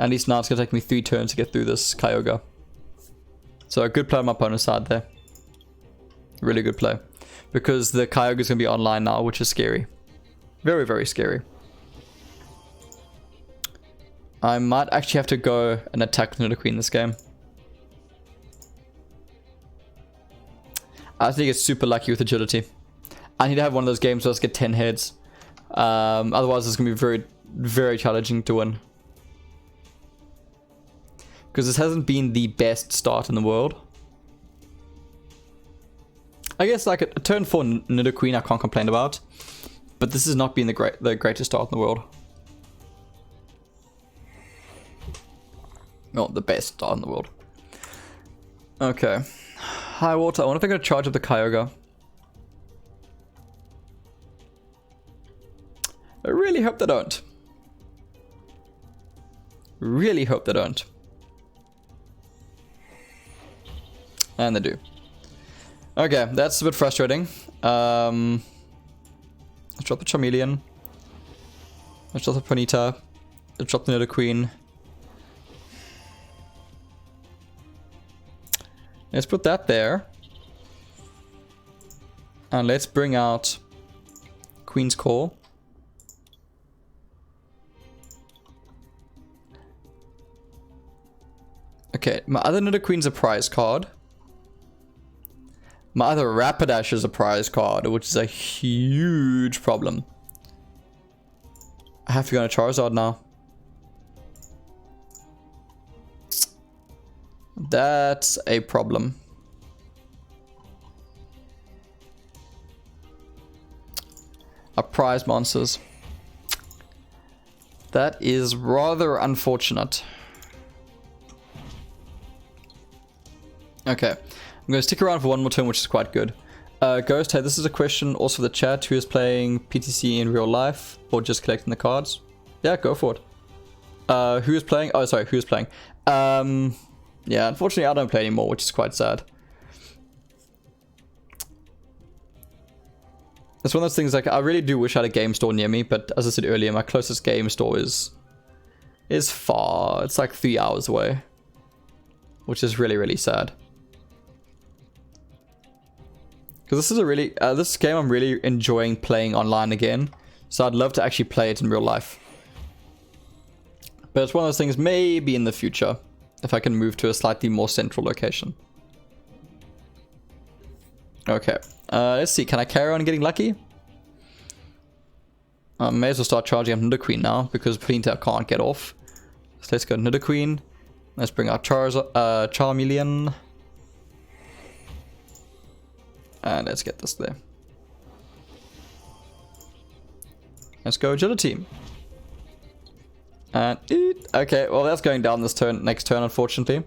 At least now it's going to take me 3 turns to get through this Kyogre. So a good play on my opponent's side there. Really good play. Because the Kyogre is going to be online now, which is scary. Very, very scary. I might actually have to go and attack Nidoqueen this game. I think it's super lucky with agility. I need to have one of those games where I get 10 heads. Otherwise it's going to be very, very challenging to win. Because this hasn't been the best start in the world. I guess like a turn 4 Nidoqueen I can't complain about. But this has not been the greatest start in the world. Well, the best start in the world. Okay. High water. I wonder if they're going to charge up the Kyogre. I really hope they don't. Really hope they don't. And they do. Okay, that's a bit frustrating. Let's drop the Charmeleon. Let's drop the Ponyta. Let's drop the Nidoqueen. Let's put that there. And let's bring out Queen's Call. Okay, my other Nidoqueen's a prize card. My other Rapidash is a prize card, which is a huge problem. I have to go on a Charizard now. That's a problem. A prize monsters. That is rather unfortunate. Okay. I'm going to stick around for one more turn, which is quite good. Ghost, hey, this is a question also for the chat. Who is playing PTC in real life or just collecting the cards? Yeah, go for it. Who is playing? Oh, sorry, who is playing? Yeah, unfortunately, I don't play anymore, which is quite sad. It's one of those things, like, I really do wish I had a game store near me, but as I said earlier, my closest game store is far. It's like 3 hours away, which is really, really sad. Because this is a really, this game I'm really enjoying playing online again. So I'd love to actually play it in real life. But it's one of those things, maybe in the future, if I can move to a slightly more central location. Okay, let's see, can I carry on getting lucky? I may as well start charging up Nidoqueen now, because Ponyta can't get off. So let's go Nidoqueen. Let's bring out Charmeleon. And let's get this there. Let's go Agility. And okay, well that's going down this turn, next turn, unfortunately.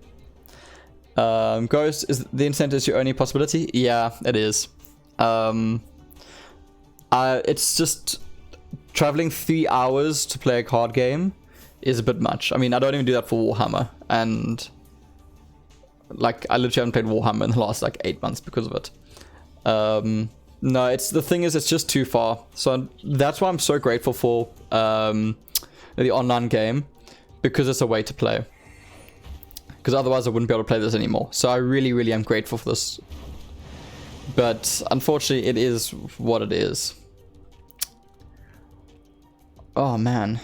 Ghost, is the incentive is your only possibility? Yeah, it is. It's just traveling 3 hours to play a card game is a bit much. I mean, I don't even do that for Warhammer, and like I literally haven't played Warhammer in the last like 8 months because of it. No, it's the thing is, it's just too far. So that's why I'm so grateful for the online game, because it's a way to play. Because otherwise I wouldn't be able to play this anymore. So I really, really am grateful for this. But unfortunately, it is what it is. Oh man.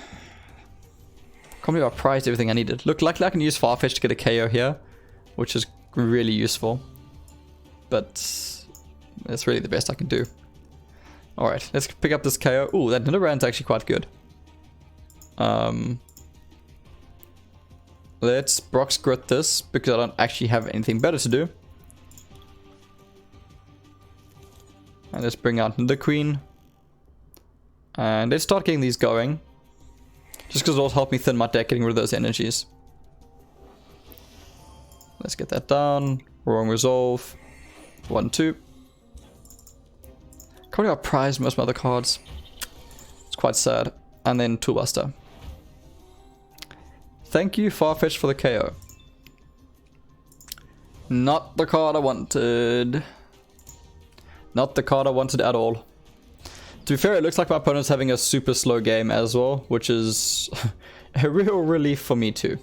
Can't believe I prized everything I needed. Look, luckily I can use Farfetch to get a KO here, which is really useful. But that's really the best I can do. Alright, let's pick up this KO. Ooh, that Nidoran's actually quite good. Let's Brock's Grit this, because I don't actually have anything better to do. And let's bring out the Queen. And let's start getting these going. Just because it'll help me thin my deck, getting rid of those energies. Let's get that down. Wrong Resolve. 1, 2. Can't believe I prized most of my other cards. It's quite sad. And then Toolbuster. Thank you, Farfetch, for the KO. Not the card I wanted. Not the card I wanted at all. To be fair, it looks like my opponent's having a super slow game as well, which is a real relief for me too.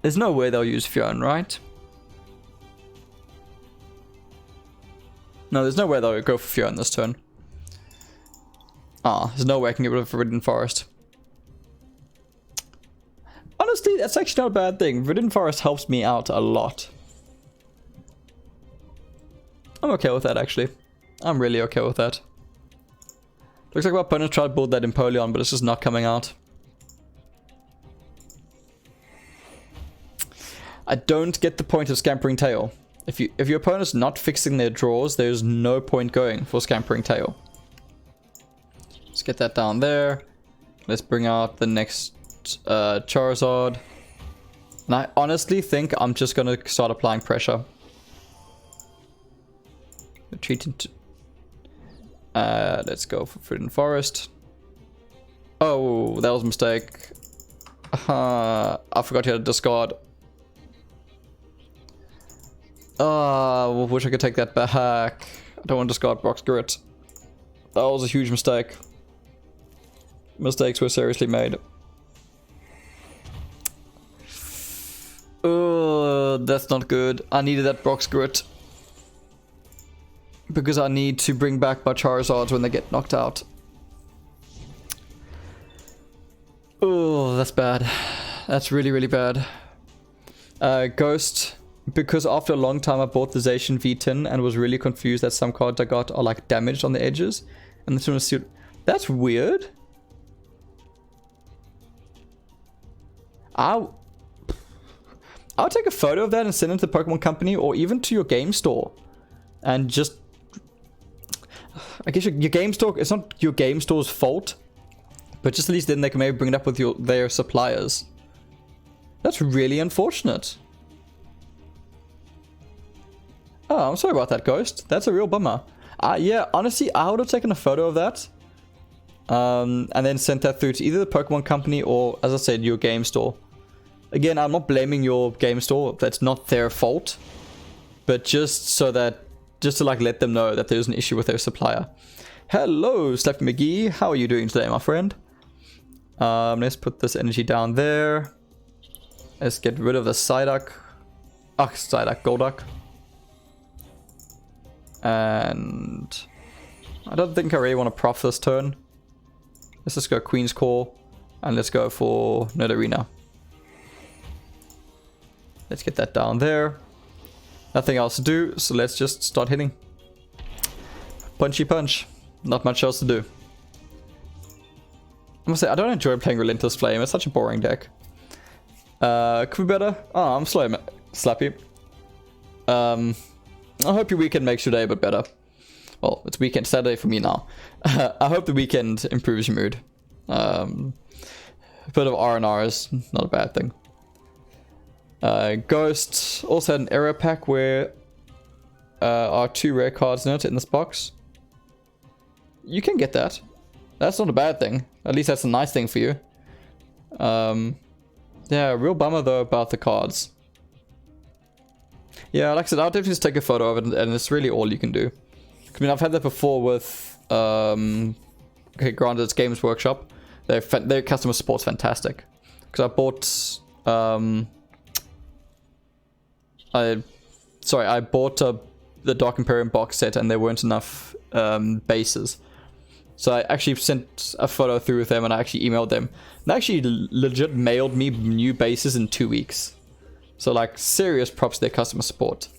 There's no way they'll use Fionn, right? No, there's no way they'll go for Fionn this turn. Ah, there's no way I can get rid of Forbidden Forest. Honestly, that's actually not a bad thing. Forbidden Forest helps me out a lot. I'm okay with that, actually. I'm really okay with that. Looks like my opponent tried to build that Empoleon, but it's just not coming out. I don't get the point of Scampering Tail. If your opponent's not fixing their draws, there's no point going for Scampering Tail. Let's get that down there. Let's bring out the next Charizard. And I honestly think I'm just going to start applying pressure. Retreat into... let's go for Forbidden Forest. Oh, that was a mistake. I forgot you had to discard. Oh, wish I could take that back. I don't want to discard Brock's Grit. That was a huge mistake. Mistakes were seriously made. Oh, that's not good. I needed that Brock's Grit. Because I need to bring back my Charizards when they get knocked out. Oh, that's bad. That's really, really bad. Ghost. Because after a long time I bought the Zacian V10 and was really confused that some cards I got are like damaged on the edges. And this one was... That's weird. I'll take a photo of that and send it to the Pokemon Company or even to your game store. And just... I guess your game store... It's not your game store's fault. But just at least then they can maybe bring it up with their suppliers. That's really unfortunate. Oh, I'm sorry about that, Ghost. That's a real bummer. Yeah, honestly, I would have taken a photo of that. And then sent that through to either the Pokemon Company or, as I said, your game store. Again, I'm not blaming your game store. That's not their fault. But just to like let them know that there's an issue with their supplier. Hello, Slappy McGee. How are you doing today, my friend? Let's put this energy down there. Let's get rid of the Psyduck. Psyduck, Golduck. And I don't think I really want to prof this turn. Let's just go Queen's Call. And let's go for Nidorina. Let's get that down there. Nothing else to do, so let's just start hitting. Punchy punch. Not much else to do. I must say, I don't enjoy playing Relentless Flame. It's such a boring deck. Could be better. Oh, I'm slow, Slappy. I hope your weekend makes your day a bit better. Well, it's weekend Saturday for me now. I hope the weekend improves your mood. A bit of R&R is not a bad thing. Ghost also had an error pack where are 2 rare cards in it in this box. You can get that. That's not a bad thing. At least that's a nice thing for you. Yeah, real bummer though about the cards. Yeah, like I said, I'll definitely just take a photo of it, and it's really all you can do. I mean, I've had that before with, okay, granted it's Games Workshop. Their customer support's fantastic. Because I bought, I bought the Dark Imperium box set, and there weren't enough bases. So I actually sent a photo through with them, and I actually emailed them. They actually legit mailed me new bases in 2 weeks. So like serious props to their customer support.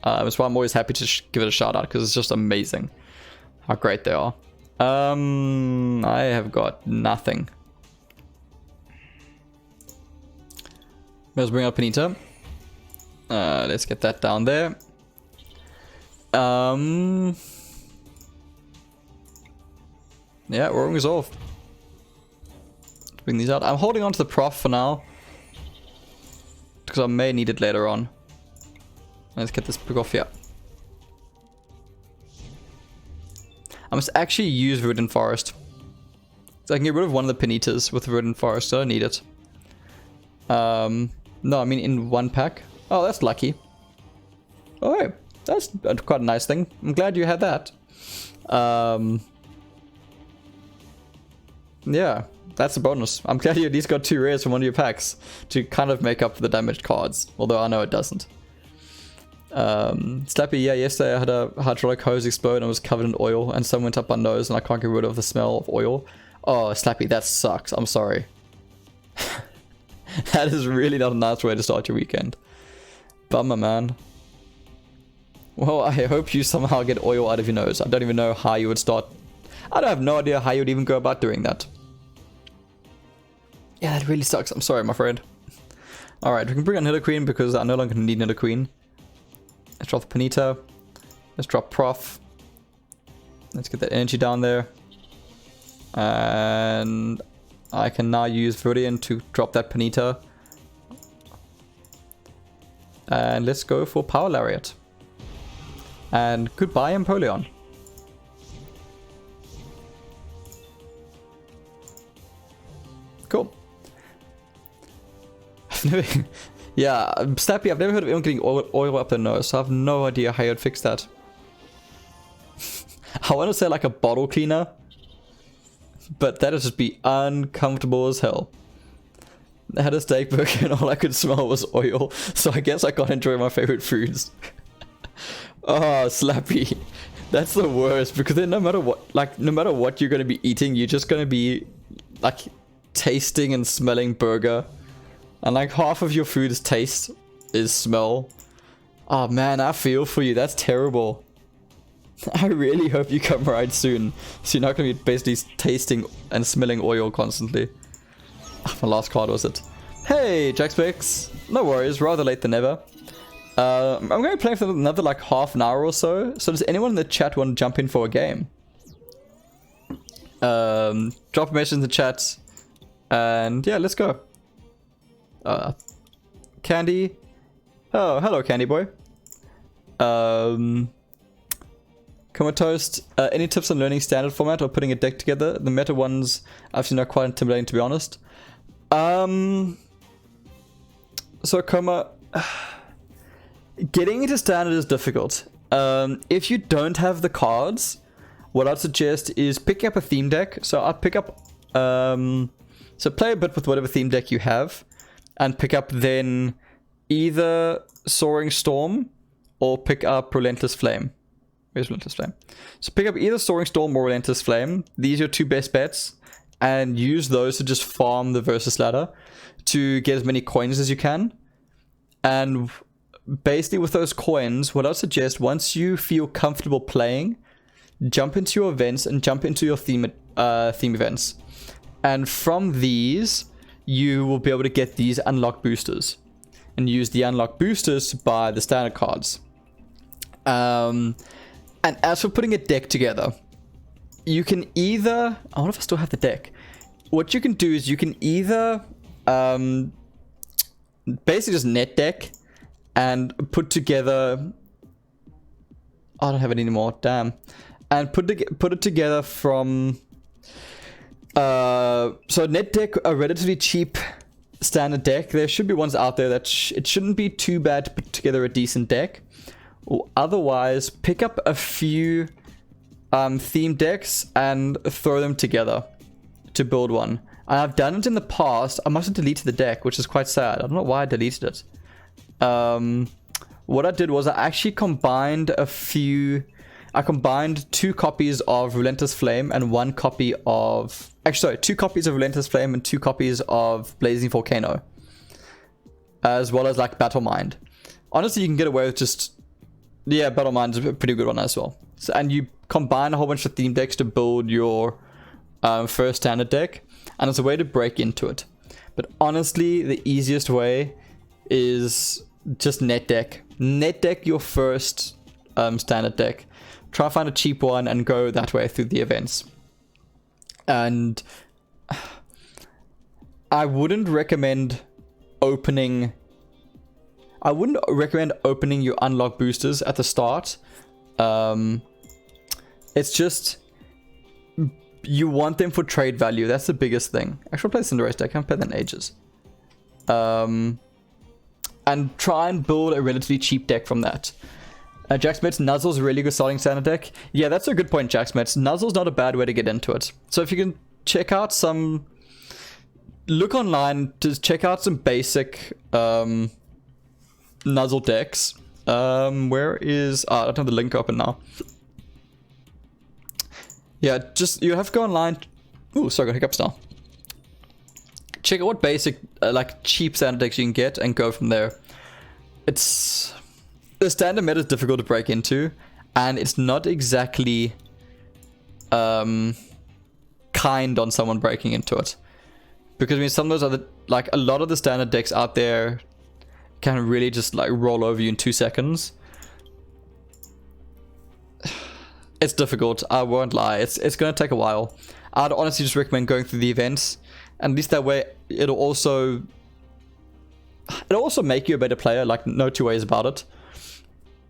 That's why I'm always happy to give it a shout out, because it's just amazing how great they are. I have got nothing. Let's bring up Panita. Let's get that down there. Yeah, Roaring Resolve. Let's bring these out. I'm holding on to the prof for now, because I may need it later on. Let's get this pick off here. I must actually use Verdant Forest. So I can get rid of one of the Panitas with Verdant Forest, so I don't need it. No, I mean in one pack. Oh, that's lucky. Oh, hey, that's quite a nice thing. I'm glad you had that. Yeah, that's a bonus. I'm glad you at least got 2 rares from one of your packs to kind of make up for the damaged cards, although I know it doesn't. Slappy, yeah, yesterday I had a hydraulic hose explode and it was covered in oil, and some went up my nose and I can't get rid of the smell of oil. Oh, Slappy, that sucks. I'm sorry. That is really not a nice way to start your weekend. Bummer, man. Well, I hope you somehow get oil out of your nose. I don't even know how you would start. I have no idea how you would even go about doing that. Yeah, that really sucks. I'm sorry, my friend. Alright, we can bring on Nidoqueen because I no longer need Nidoqueen. Let's drop the Ponyta. Let's drop Prof. Let's get that energy down there. And I can now use Viridian to drop that Ponyta. And let's go for Power Lariat. And goodbye, Empoleon. Cool. Yeah, Snappy, I've never heard of anyone getting oil up their nose, so I have no idea how you'd fix that. I want to say like a bottle cleaner, but that'd just be uncomfortable as hell. I had a steak burger and all I could smell was oil, so I guess I can't enjoy my favorite foods. Oh, Slappy. That's the worst, because then no matter what you're going to be eating, you're just going to be like tasting and smelling burger. And like half of your food's taste is smell. Oh man, I feel for you. That's terrible. I really hope you come right soon, so you're not going to be basically tasting and smelling oil constantly. Oh, my last card was it. Hey, Jackspix. No worries, rather late than never. I'm going to be playing for another like half an hour or so. So does anyone in the chat want to jump in for a game? Drop a message in the chat. And yeah, let's go. Candy. Oh, hello, Candy Boy. Comatose. Any tips on learning standard format or putting a deck together? The meta ones actually not quite intimidating, to be honest. So Coma. Getting into standard is difficult. If you don't have the cards, what I'd suggest is pick up a theme deck. So I'd pick up, so play a bit with whatever theme deck you have, and pick up then either Soaring Storm or pick up Relentless Flame. Where's Relentless Flame? So pick up either Soaring Storm or Relentless Flame. These are your two best bets, and use those to just farm the Versus ladder to get as many coins as you can. And basically with those coins, what I would suggest, once you feel comfortable playing, jump into your events and jump into your theme events. And from these, you will be able to get these unlock boosters. And use the unlock boosters to buy the standard cards. And as for putting a deck together, you can either... I wonder if I still have the deck. What you can do is you can either basically just net deck and put together... I don't have it anymore, damn. And put it together from... so net deck a relatively cheap standard deck. There should be ones out there that it shouldn't be too bad to put together a decent deck. Or otherwise, pick up a few theme decks and throw them together to build one. And I've done it in the past. I must have deleted the deck, which is quite sad. I don't know why I deleted it. What I did was I actually combined I combined 2 copies of Relentless Flame and 1 copy of... Actually, sorry, 2 copies of Relentless Flame and 2 copies of Blazing Volcano. As well as like Battle Mind. Honestly, you can get away with just... Yeah, Battle Mind is a pretty good one as well. So, and you combine a whole bunch of theme decks to build your first standard deck. And it's a way to break into it. But honestly, the easiest way is just net deck. Net deck your first standard deck. Try to find a cheap one and go that way through the events. And I wouldn't recommend opening your unlock boosters at the start. It's just you want them for trade value. That's the biggest thing. Actually, I'll play Cinderace deck. I haven't played that in ages. And try and build a relatively cheap deck from that. Jacksmith's Nuzzle's a really good starting standard deck. Yeah, that's a good point, Jacksmith's. Nuzzle's not a bad way to get into it. So if you can check out some... Look online to check out some basic Nuzzle decks. Where is... I don't have the link open now. Yeah, just... You have to go online... Ooh, sorry, I got hiccups now. Check out what basic, like, cheap standard decks you can get and go from there. It's... the standard meta is difficult to break into, and it's not exactly kind on someone breaking into it. Because I mean, some of those other, like a lot of the standard decks out there can really just like roll over you in 2 seconds. It's difficult, I won't lie. It's gonna take a while. I'd honestly just recommend going through the events, and at least that way it'll also make you a better player, like no two ways about it.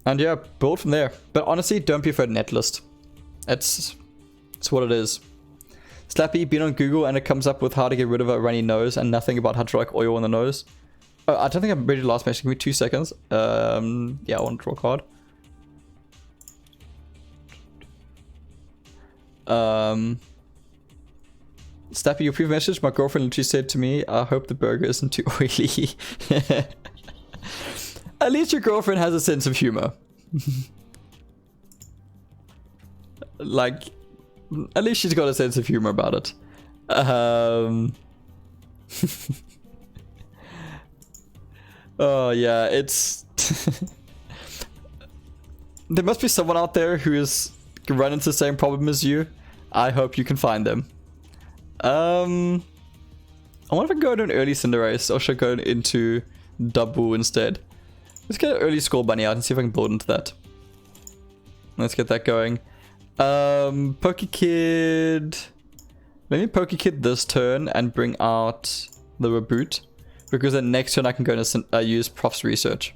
And yeah, build from there. But honestly, don't be afraid of netlist. It's what it is. Slappy, been on Google and it comes up with how to get rid of a runny nose and nothing about how to like oil on the nose. Oh, I don't think I'm ready to last match. Give me 2 seconds. Yeah, I want to draw a card. Slappy, your previous message, my girlfriend literally said to me, I hope the burger isn't too oily. At least your girlfriend has a sense of humor. Like, at least she's got a sense of humor about it. Oh yeah, it's... There must be someone out there who is run into the same problem as you. I hope you can find them. I wonder if I can go to an early Cinderace or should I go into Dabu instead. Let's get an early Skull Bunny out and see if I can build into that. Let's get that going. Pokekid. Let me Pokekid this turn and bring out the Reboot. Because then next turn I can go and use Prof's Research.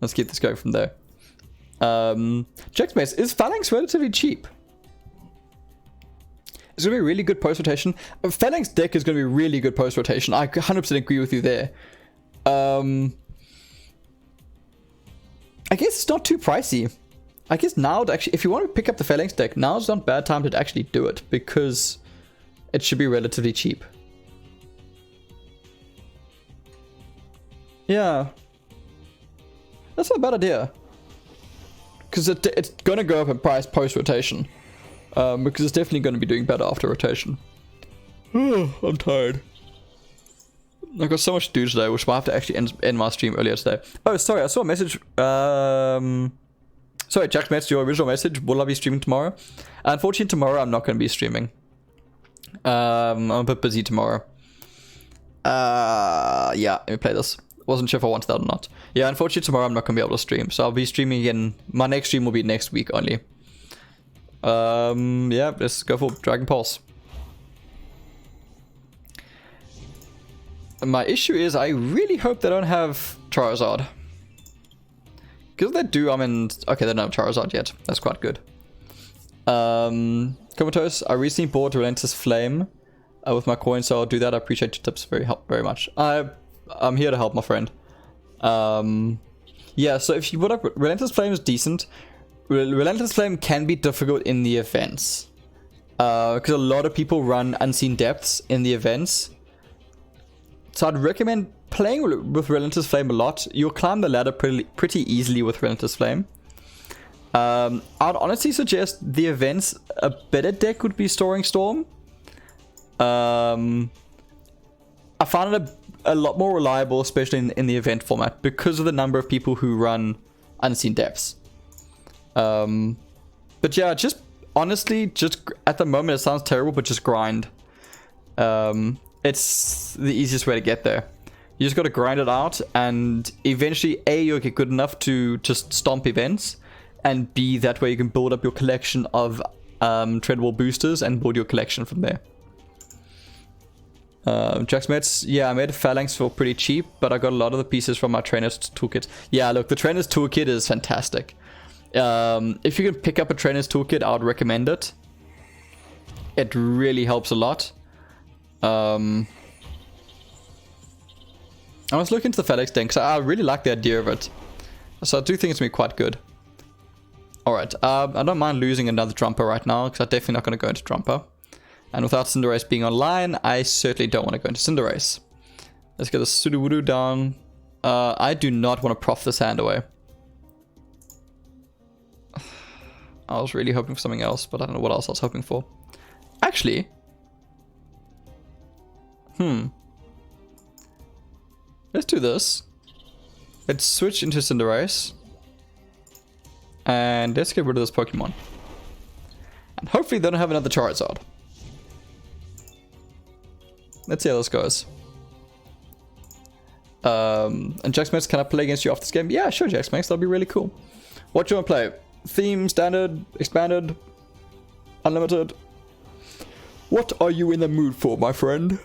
Let's keep this going from there. Checkspace, is Phalanx relatively cheap? It's going to be really good post-rotation. Phalanx deck is going to be really good post-rotation. I 100% agree with you there. I guess it's not too pricey. I guess now, actually, if you want to pick up the Phalanx deck, now's not a bad time to actually do it. Because it should be relatively cheap. Yeah. That's not a bad idea. Because it's going to go up in price post-rotation. Because it's definitely going to be doing better after rotation. I'm tired. I've got so much to do today, which might have to actually end my stream earlier today. Oh, sorry, I saw a message. Sorry, Jack messaged your original message. Will I be streaming tomorrow? Unfortunately, tomorrow I'm not going to be streaming. I'm a bit busy tomorrow. Yeah, let me play this. Wasn't sure if I wanted that or not. Yeah, unfortunately, tomorrow I'm not going to be able to stream. So I'll be streaming again. My next stream will be next week only. Yeah, let's go for Dragon Pulse. My issue is I really hope they don't have Charizard. Because if they do, I'm in... Okay, they don't have Charizard yet. That's quite good. Comatose, I recently bought Relentless Flame with my coin, so I'll do that. I appreciate your tips very much. I'm here to help, my friend. Yeah, so if you put up... Relentless Flame is decent. Relentless Flame can be difficult in the events. Because a lot of people run Unseen Depths in the events. So I'd recommend playing with Relentless Flame a lot. You'll climb the ladder pretty easily with Relentless Flame. I'd honestly suggest the events, a better deck would be Storing Storm. I found it a lot more reliable, especially in the event format, because of the number of people who run Unseen Depths. But yeah, just honestly, just at the moment it sounds terrible, but just grind. It's the easiest way to get there. You just got to grind it out, and eventually A, you'll get good enough to just stomp events, and B, that way you can build up your collection of tradable boosters and build your collection from there. Jax Mets, yeah, I made Phalanx for pretty cheap, but I got a lot of the pieces from my Trainer's Toolkit. Yeah, look, the Trainer's Toolkit is fantastic. If you can pick up a Trainer's Toolkit, I would recommend it. It really helps a lot. I was looking into the Phalanx deck because I really like the idea of it. So I do think it's going to be quite good. Alright, I don't mind losing another Trumper right now because I'm definitely not going to go into Trumper. And without Cinderace being online, I certainly don't want to go into Cinderace. Let's get the Sudowoodo down. I do not want to prof this hand away. I was really hoping for something else, but I don't know what else I was hoping for. Actually... Let's do this. Let's switch into Cinderace. And let's get rid of this Pokemon. And hopefully they don't have another Charizard. Let's see how this goes. And Jaxmax, can I play against you after this game? Yeah, sure, Jaxmax. That'll be really cool. What do you want to play? Theme, standard, expanded, unlimited? What are you in the mood for, my friend?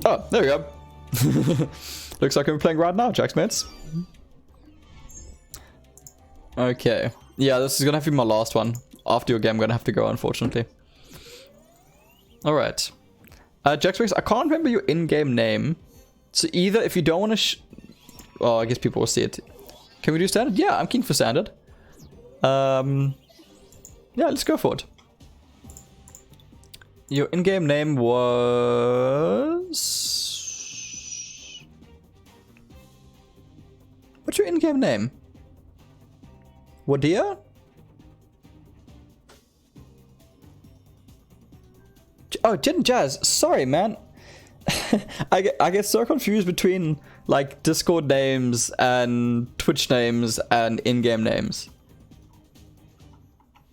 Oh, there we go. Looks like I'm playing right now, Jaxmax. Okay. Yeah, this is gonna have to be my last one. After your game, I'm gonna have to go, unfortunately. Alright. Jaxmax, I can't remember your in-game name. So either if you don't want to oh, I guess people will see it. Can we do standard? Yeah, I'm keen for standard. Yeah, let's go for it. Your in-game name was... What's your in-game name? Wadia? Oh, Jen Jazz. Sorry, man. I get so confused between like Discord names and Twitch names and in-game names.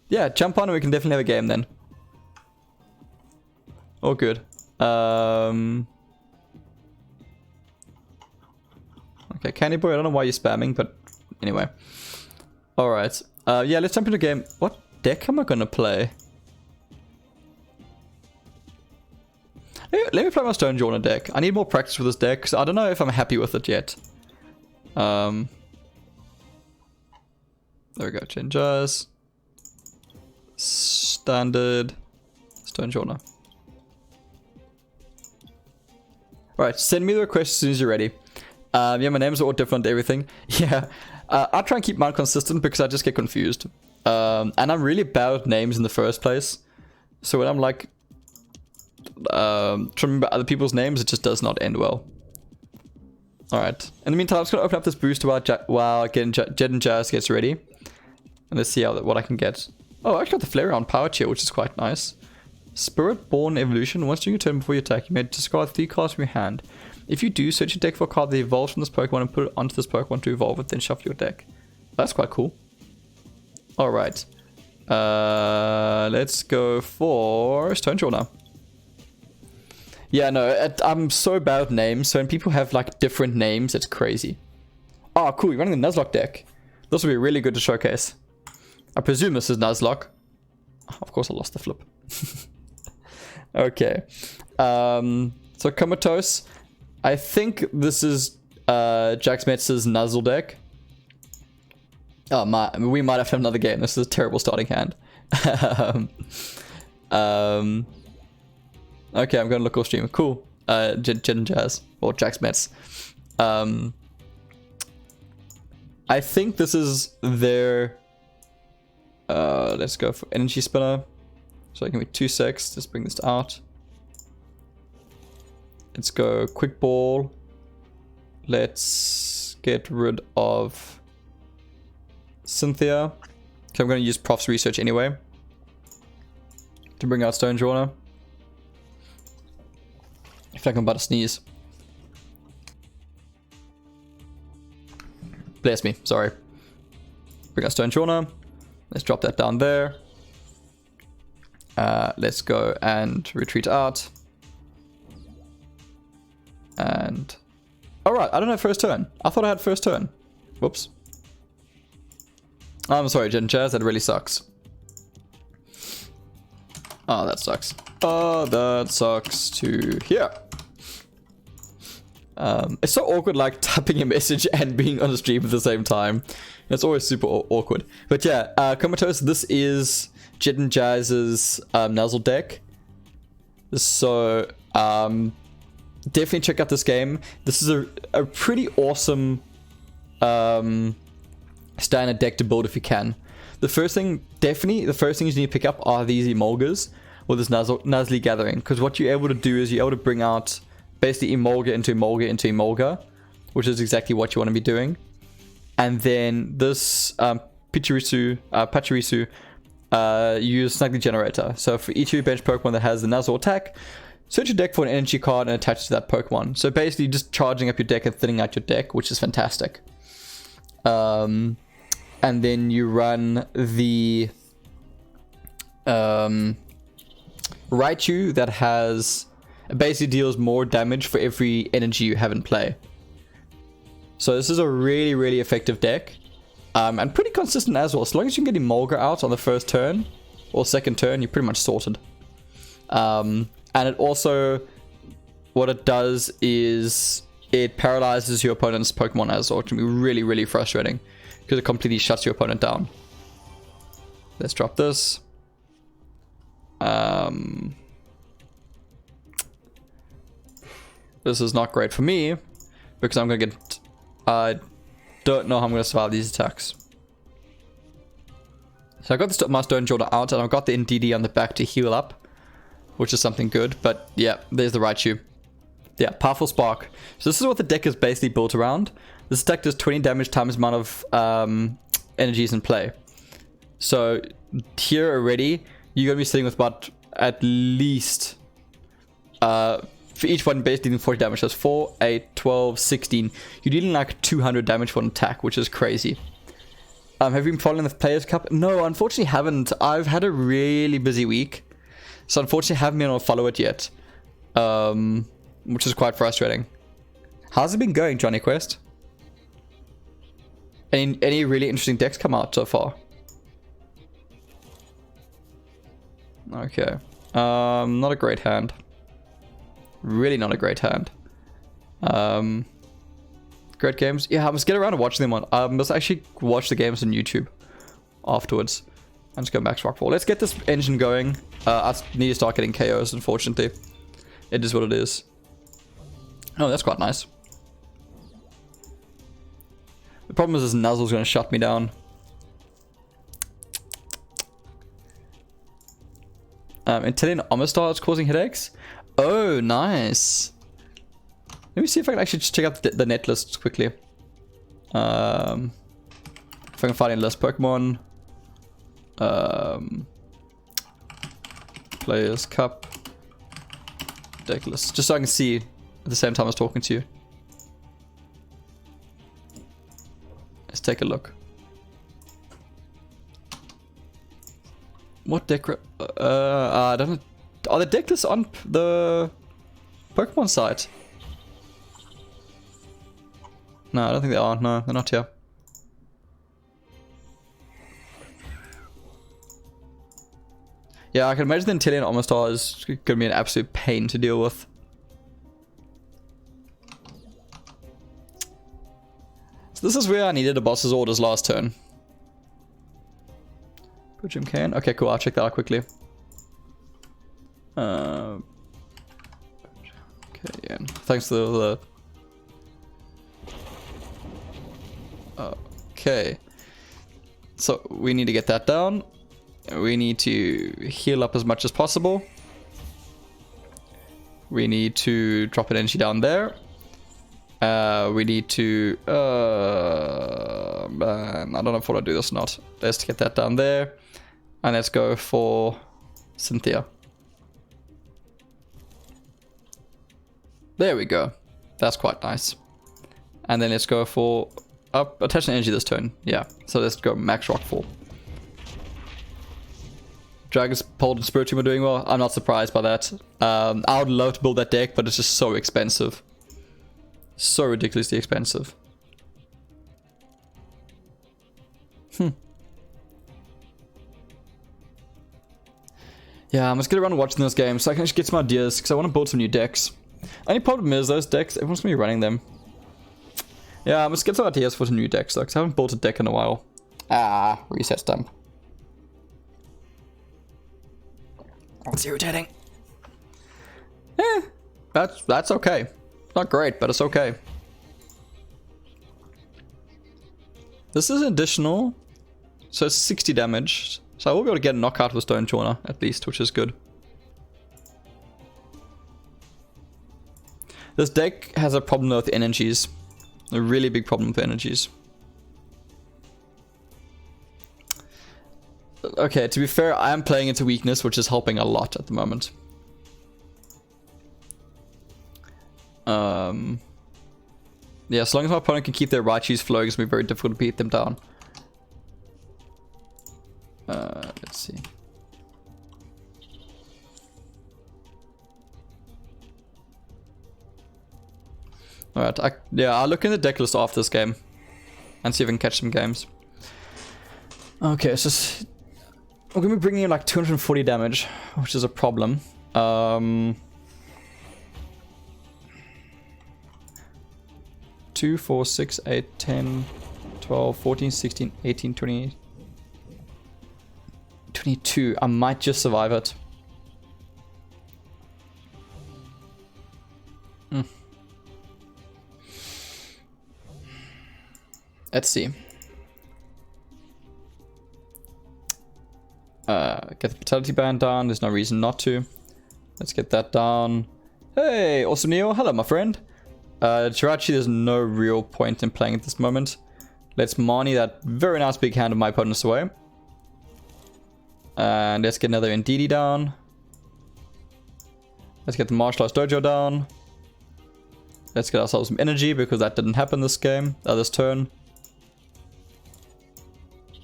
Yeah, jump on and we can definitely have a game then. All good. Okay, Candy Boy, I don't know why you're spamming, but anyway. Alright. Yeah, let's jump into the game. What deck am I gonna play? Let me play my Stonejourner deck. I need more practice with this deck, because I don't know if I'm happy with it yet. There we go, Gingers. Standard. Stonejourner. Right, send me the request as soon as you're ready. Yeah, my names are all different, everything. Yeah, I try and keep mine consistent because I just get confused. And I'm really bad at names in the first place. So when I'm like, trying to remember other people's names, it just does not end well. Alright, in the meantime, I'm just going to open up this booster while getting Jed and Jazz gets ready. And let's see what I can get. Oh, I actually got the Flareon Power Cheer, which is quite nice. Spirit Born Evolution. Once during your turn before you attack, you may discard 3 cards from your hand. If you do, search your deck for a card that evolves from this Pokemon and put it onto this Pokemon to evolve it, then shuffle your deck. That's quite cool. Alright. Let's go for Stonejourner. Yeah, no, I'm so bad at names, so when people have like different names, it's crazy. Oh, cool, you're running the Nuzlocke deck. This will be really good to showcase. I presume this is Nuzlocke. Oh, of course I lost the flip. Okay. So Comatose. I think this is Jaxmetz's Nuzzle deck. Oh my, we might have to have another game. This is a terrible starting hand. Okay, I'm gonna look off stream. Cool. Jed and Jazz or Jaxmetz. I think this is their let's go for Energy Spinner. So give me 2 secs. Let's bring this out. Let's go Quick Ball. Let's get rid of Cynthia. Okay, I'm going to use Prof's Research anyway to bring out Stonejourner. I feel like I'm about to sneeze. Bless me, sorry. Bring out Stonejourner. Let's drop that down there. Let's go and retreat out. And... Alright, I don't have first turn. I thought I had first turn. Whoops. I'm sorry, Jen Jazz, that really sucks. Oh, that sucks. Oh, that sucks to hear. It's so awkward, like, typing a message and being on the stream at the same time. It's always super awkward. But yeah, Comatose, this is Jed and Jazz's Nuzzle deck. So, definitely check out this game. This is a pretty awesome standard deck to build if you can. The first thing you need to pick up are these Emolgas or this Nuzly Gathering, because what you're able to do is you're able to bring out basically Emolga into Emolga into Emolga, which is exactly what you want to be doing. And then this Pachirisu use Snuggly Generator. So for each of your bench Pokemon that has the Nuzzle attack, search your deck for an energy card and attach it to that Pokemon. So basically just charging up your deck and thinning out your deck, which is fantastic. and then you run the Raichu that has basically deals more damage for every energy you have in play. So this is a really, really effective deck, and pretty consistent as well. As long as you can get Emolga out on the first turn or second turn, you're pretty much sorted. And it also, what it does is it paralyzes your opponent's Pokemon as well, which can be really, really frustrating because it completely shuts your opponent down. Let's drop this. This is not great for me because I'm gonna get. I don't know how I'm gonna survive these attacks. So I got my Stone Jaw out, and I've got the NDD on the back to heal up, which is something good. But yeah, there's the Raichu. Yeah, powerful Spark. So this is what the deck is basically built around. This deck does 20 damage times the amount of energies in play. So here already, you're going to be sitting with about at least, for each one basically dealing 40 damage. That's 4, 8, 12, 16. You're dealing like 200 damage for an attack, which is crazy. Have you been following the Players' Cup? No, unfortunately haven't. I've had a really busy week. So unfortunately haven't been able to follow it yet. Which is quite frustrating. How's it been going, Johnny Quest? Any really interesting decks come out so far? Okay. Not a great hand. Really not a great hand. Great games. Yeah, I must get around to watching them on. I must actually watch the games on YouTube afterwards. I'm just going back to Rockfall. Let's get this engine going. I need to start getting KOs, unfortunately. It is what it is. Oh, that's quite nice. The problem is this Nuzzle's going to shut me down. Italian Omastar is causing headaches. Oh, nice. Let me see if I can actually just check out the net lists quickly. If I can find any list Pokemon. Players Cup. Deck list. Just so I can see at the same time I was talking to you. Let's take a look. What deck? I don't know. Are the deck lists on the Pokemon site? No, I don't think they are. No, they're not here. Yeah, I can imagine the Inteleon Omastar is going to be an absolute pain to deal with. So this is where I needed a boss's orders last turn. Put Jim Kane. Okay, cool. I'll check that out quickly. Okay, yeah. Thanks for the alert. Okay. So we need to get that down. We need to heal up as much as possible. We need to drop an energy down there. We need to... man, I don't know if I want to do this or not. Let's get that down there. And let's go for Cynthia. There we go. That's quite nice. And then let's go for... attach an energy this turn. Yeah. So let's go max Rockfall. Dragon's Pole and Spirit Tomb are doing well. I'm not surprised by that. I would love to build that deck, but it's just so expensive. So ridiculously expensive. Yeah, I must get around to watching those games so I can actually get some ideas, because I want to build some new decks. Only problem is those decks, everyone's going to be running them. Yeah, I must get some ideas for some new decks though, because I haven't built a deck in a while. Ah, reset stamp. It's irritating. That's okay. Not great, but it's okay. This is additional, so it's 60 damage. So I will be able to get a knockout with Stone Chawner at least, which is good. This deck has a problem though with energies. A really big problem with energies. Okay, to be fair, I am playing into weakness, which is helping a lot at the moment. Yeah, as long as my opponent can keep their Raichus flowing, it's going to be very difficult to beat them down. Alright, yeah, I'll look in the deck list after this game. And see if I can catch some games. Okay, so we're gonna be bringing in like 240 damage, which is a problem. 2, 4, 6, 8, 10, 12, 14, 16, 18, 20, 22. I might just survive it. Let's see. Get the Vitality Band down. There's no reason not to. Let's get that down. Hey, awesome Neo. Hello, my friend. Jirachi, there's no real point in playing at this moment. Let's Marnie that very nice big hand of my opponent's away. And let's get another Ndidi down. Let's get the Martial Arts Dojo down. Let's get ourselves some energy because that didn't happen this game, this turn.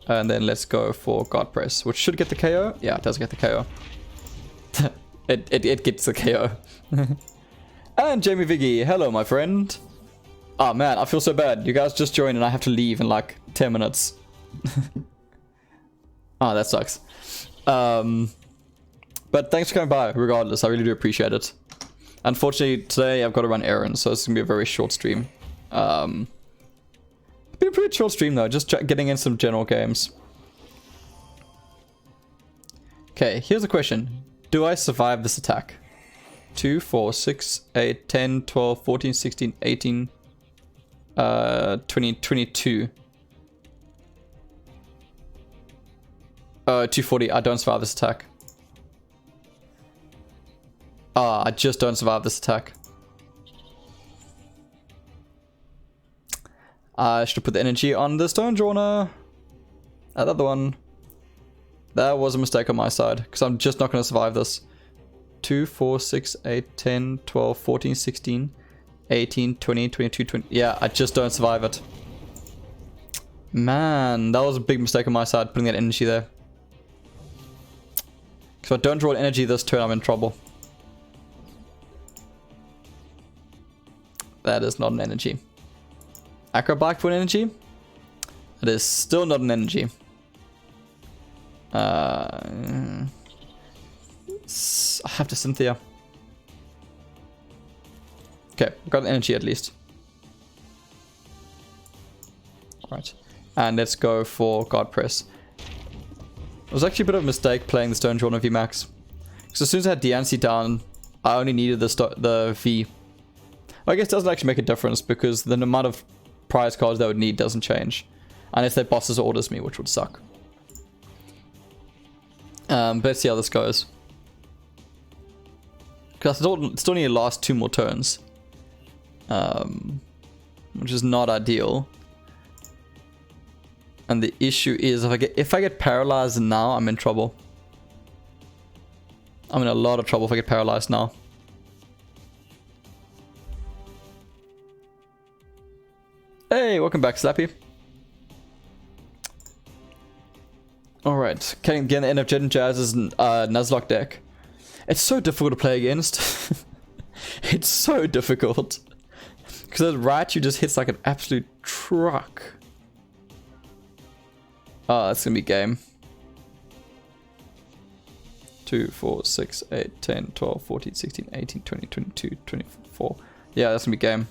And then let's go for God Press, which should get the KO. Yeah, it does get the KO. it gets the KO. And Jamie Viggy, hello my friend. Oh man, I feel so bad. You guys just joined and I have to leave in like 10 minutes. Oh, that sucks. But thanks for coming by regardless. I really do appreciate it. Unfortunately, today I've got to run errands, so it's going to be a very short stream. Been a pretty short stream though, just getting in some general games. Okay, here's a question. Do I survive this attack? 2, 4, 6, 8, 10, 12, 14, 16, 18, 20, 22. 240, I don't survive this attack. Ah, I just don't survive this attack. I should have put the energy on the Stone Joiner. That other one. That was a mistake on my side, because I'm just not going to survive this. 2, 4, 6, 8, 10, 12, 14, 16, 18, 20, 22, 20. Yeah, I just don't survive it. Man, that was a big mistake on my side, putting that energy there. Because if I don't draw energy this turn, I'm in trouble. That is not an energy. Acrobike for an energy? It is still not an energy. I have to Cynthia. Okay, got an energy at least. Right. And let's go for God Press. It was actually a bit of a mistake playing the Stone Joiner VMAX. Because as soon as I had Diancie down, I only needed the V. I guess it doesn't actually make a difference because the amount of prize cards they would need doesn't change. Unless their bosses orders me, which would suck. But let's see how this goes. Because I still need to last 2 more turns. Which is not ideal. And the issue is if I get paralyzed now, I'm in trouble. I'm in a lot of trouble if I get paralyzed now. Hey, welcome back, Slappy. Alright, can get the end of Jet and Jazz's Nuzlocke deck. It's so difficult to play against. It's so difficult. Because that Raichu just hits like an absolute truck. Oh, that's gonna be game. 2, 4, 6, 8, 10, 12, 14, 16, 18, 20, 22, 24. Yeah, that's gonna be game.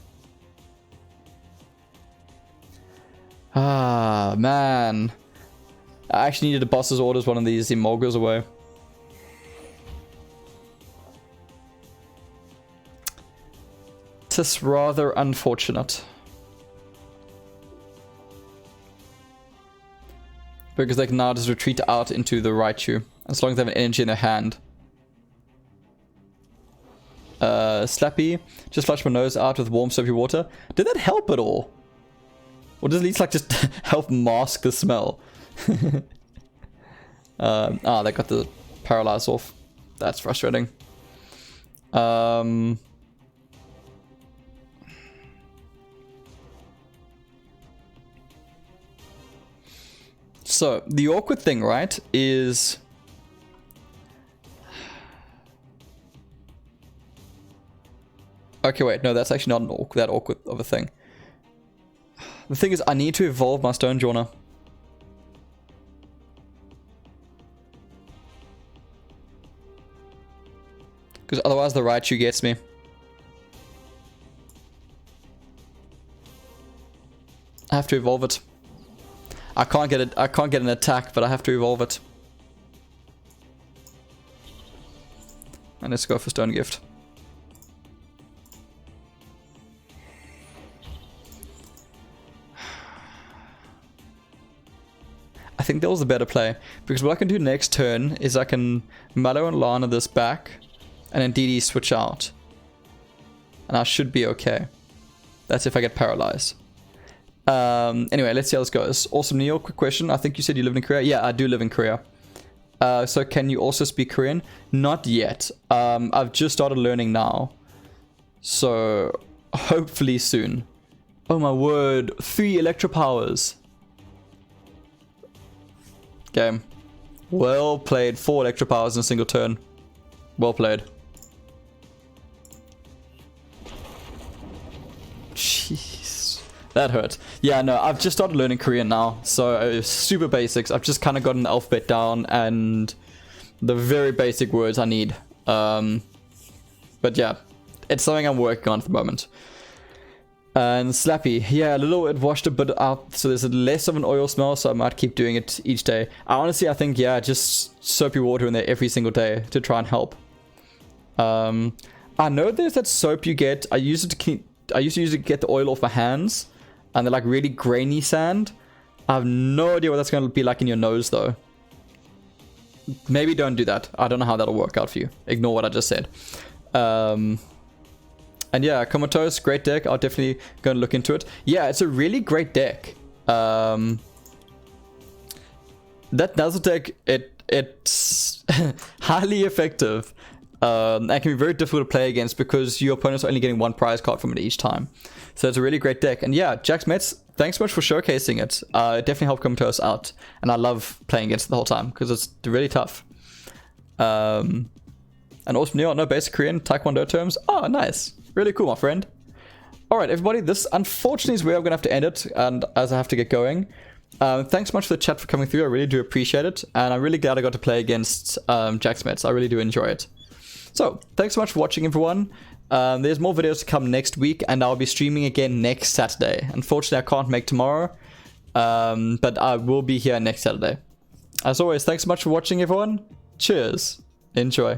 Ah, man. I actually needed a boss's orders one of these Emolgas away. It's rather unfortunate. Because they can now just retreat out into the Raichu. As long as they have an energy in their hand. Slappy. Just flush my nose out with warm soapy water. Did that help at all? Or does it at least like just help mask the smell? They got the paralyze off. That's frustrating. So, the awkward thing, right, is... Okay, wait, no, that's actually not that awkward of a thing. The thing is, I need to evolve my Stone Journer. Because otherwise the Raichu gets me. I have to evolve it. I can't get it. I can't get an attack, but I have to evolve it. And let's go for Stone Gift. I think that was a better play, because what I can do next turn is I can Mallow and Lana this back, and then DD switch out. And I should be okay. That's if I get paralyzed. Anyway, let's see how this goes. Awesome, Neil, quick question. I think you said you live in Korea. Yeah, I do live in Korea. So can you also speak Korean? Not yet. I've just started learning now. So hopefully soon. Oh my word, 3 Electro Powers. Game. Well played. 4 Electro Powers in a single turn. Well played. Jeez. That hurt. Yeah, no, I've just started learning Korean now. So super basics. I've just kind of gotten the alphabet down and the very basic words I need. But yeah, it's something I'm working on at the moment. And Slappy, yeah, a little, it washed a bit out, so there's less of an oil smell, so I might keep doing it each day. I think, yeah, just soapy water in there every single day to try and help. I know there's that soap you get, I used to use it to get the oil off my hands, and they're like really grainy sand. I have no idea what that's going to be like in your nose, though. Maybe don't do that. I don't know how that'll work out for you. Ignore what I just said. And yeah, Comatose, great deck. I'll definitely go and look into it. Yeah, it's a really great deck. That Dazzle deck, it's highly effective. And can be very difficult to play against because your opponent's only getting 1 prize card from it each time. So it's a really great deck. And yeah, Jax Mets, thanks so much for showcasing it. It definitely helped Comatose out. And I love playing against it the whole time because it's really tough. And also, no basic Korean Taekwondo terms. Oh, nice. Really cool, my friend. Alright, everybody, this unfortunately is where I'm going to have to end it, and as I have to get going. Thanks so much for the chat for coming through, I really do appreciate it, and I'm really glad I got to play against Jax Mets. I really do enjoy it. So, thanks so much for watching, everyone. There's more videos to come next week, and I'll be streaming again next Saturday. Unfortunately, I can't make tomorrow, but I will be here next Saturday. As always, thanks so much for watching, everyone. Cheers. Enjoy.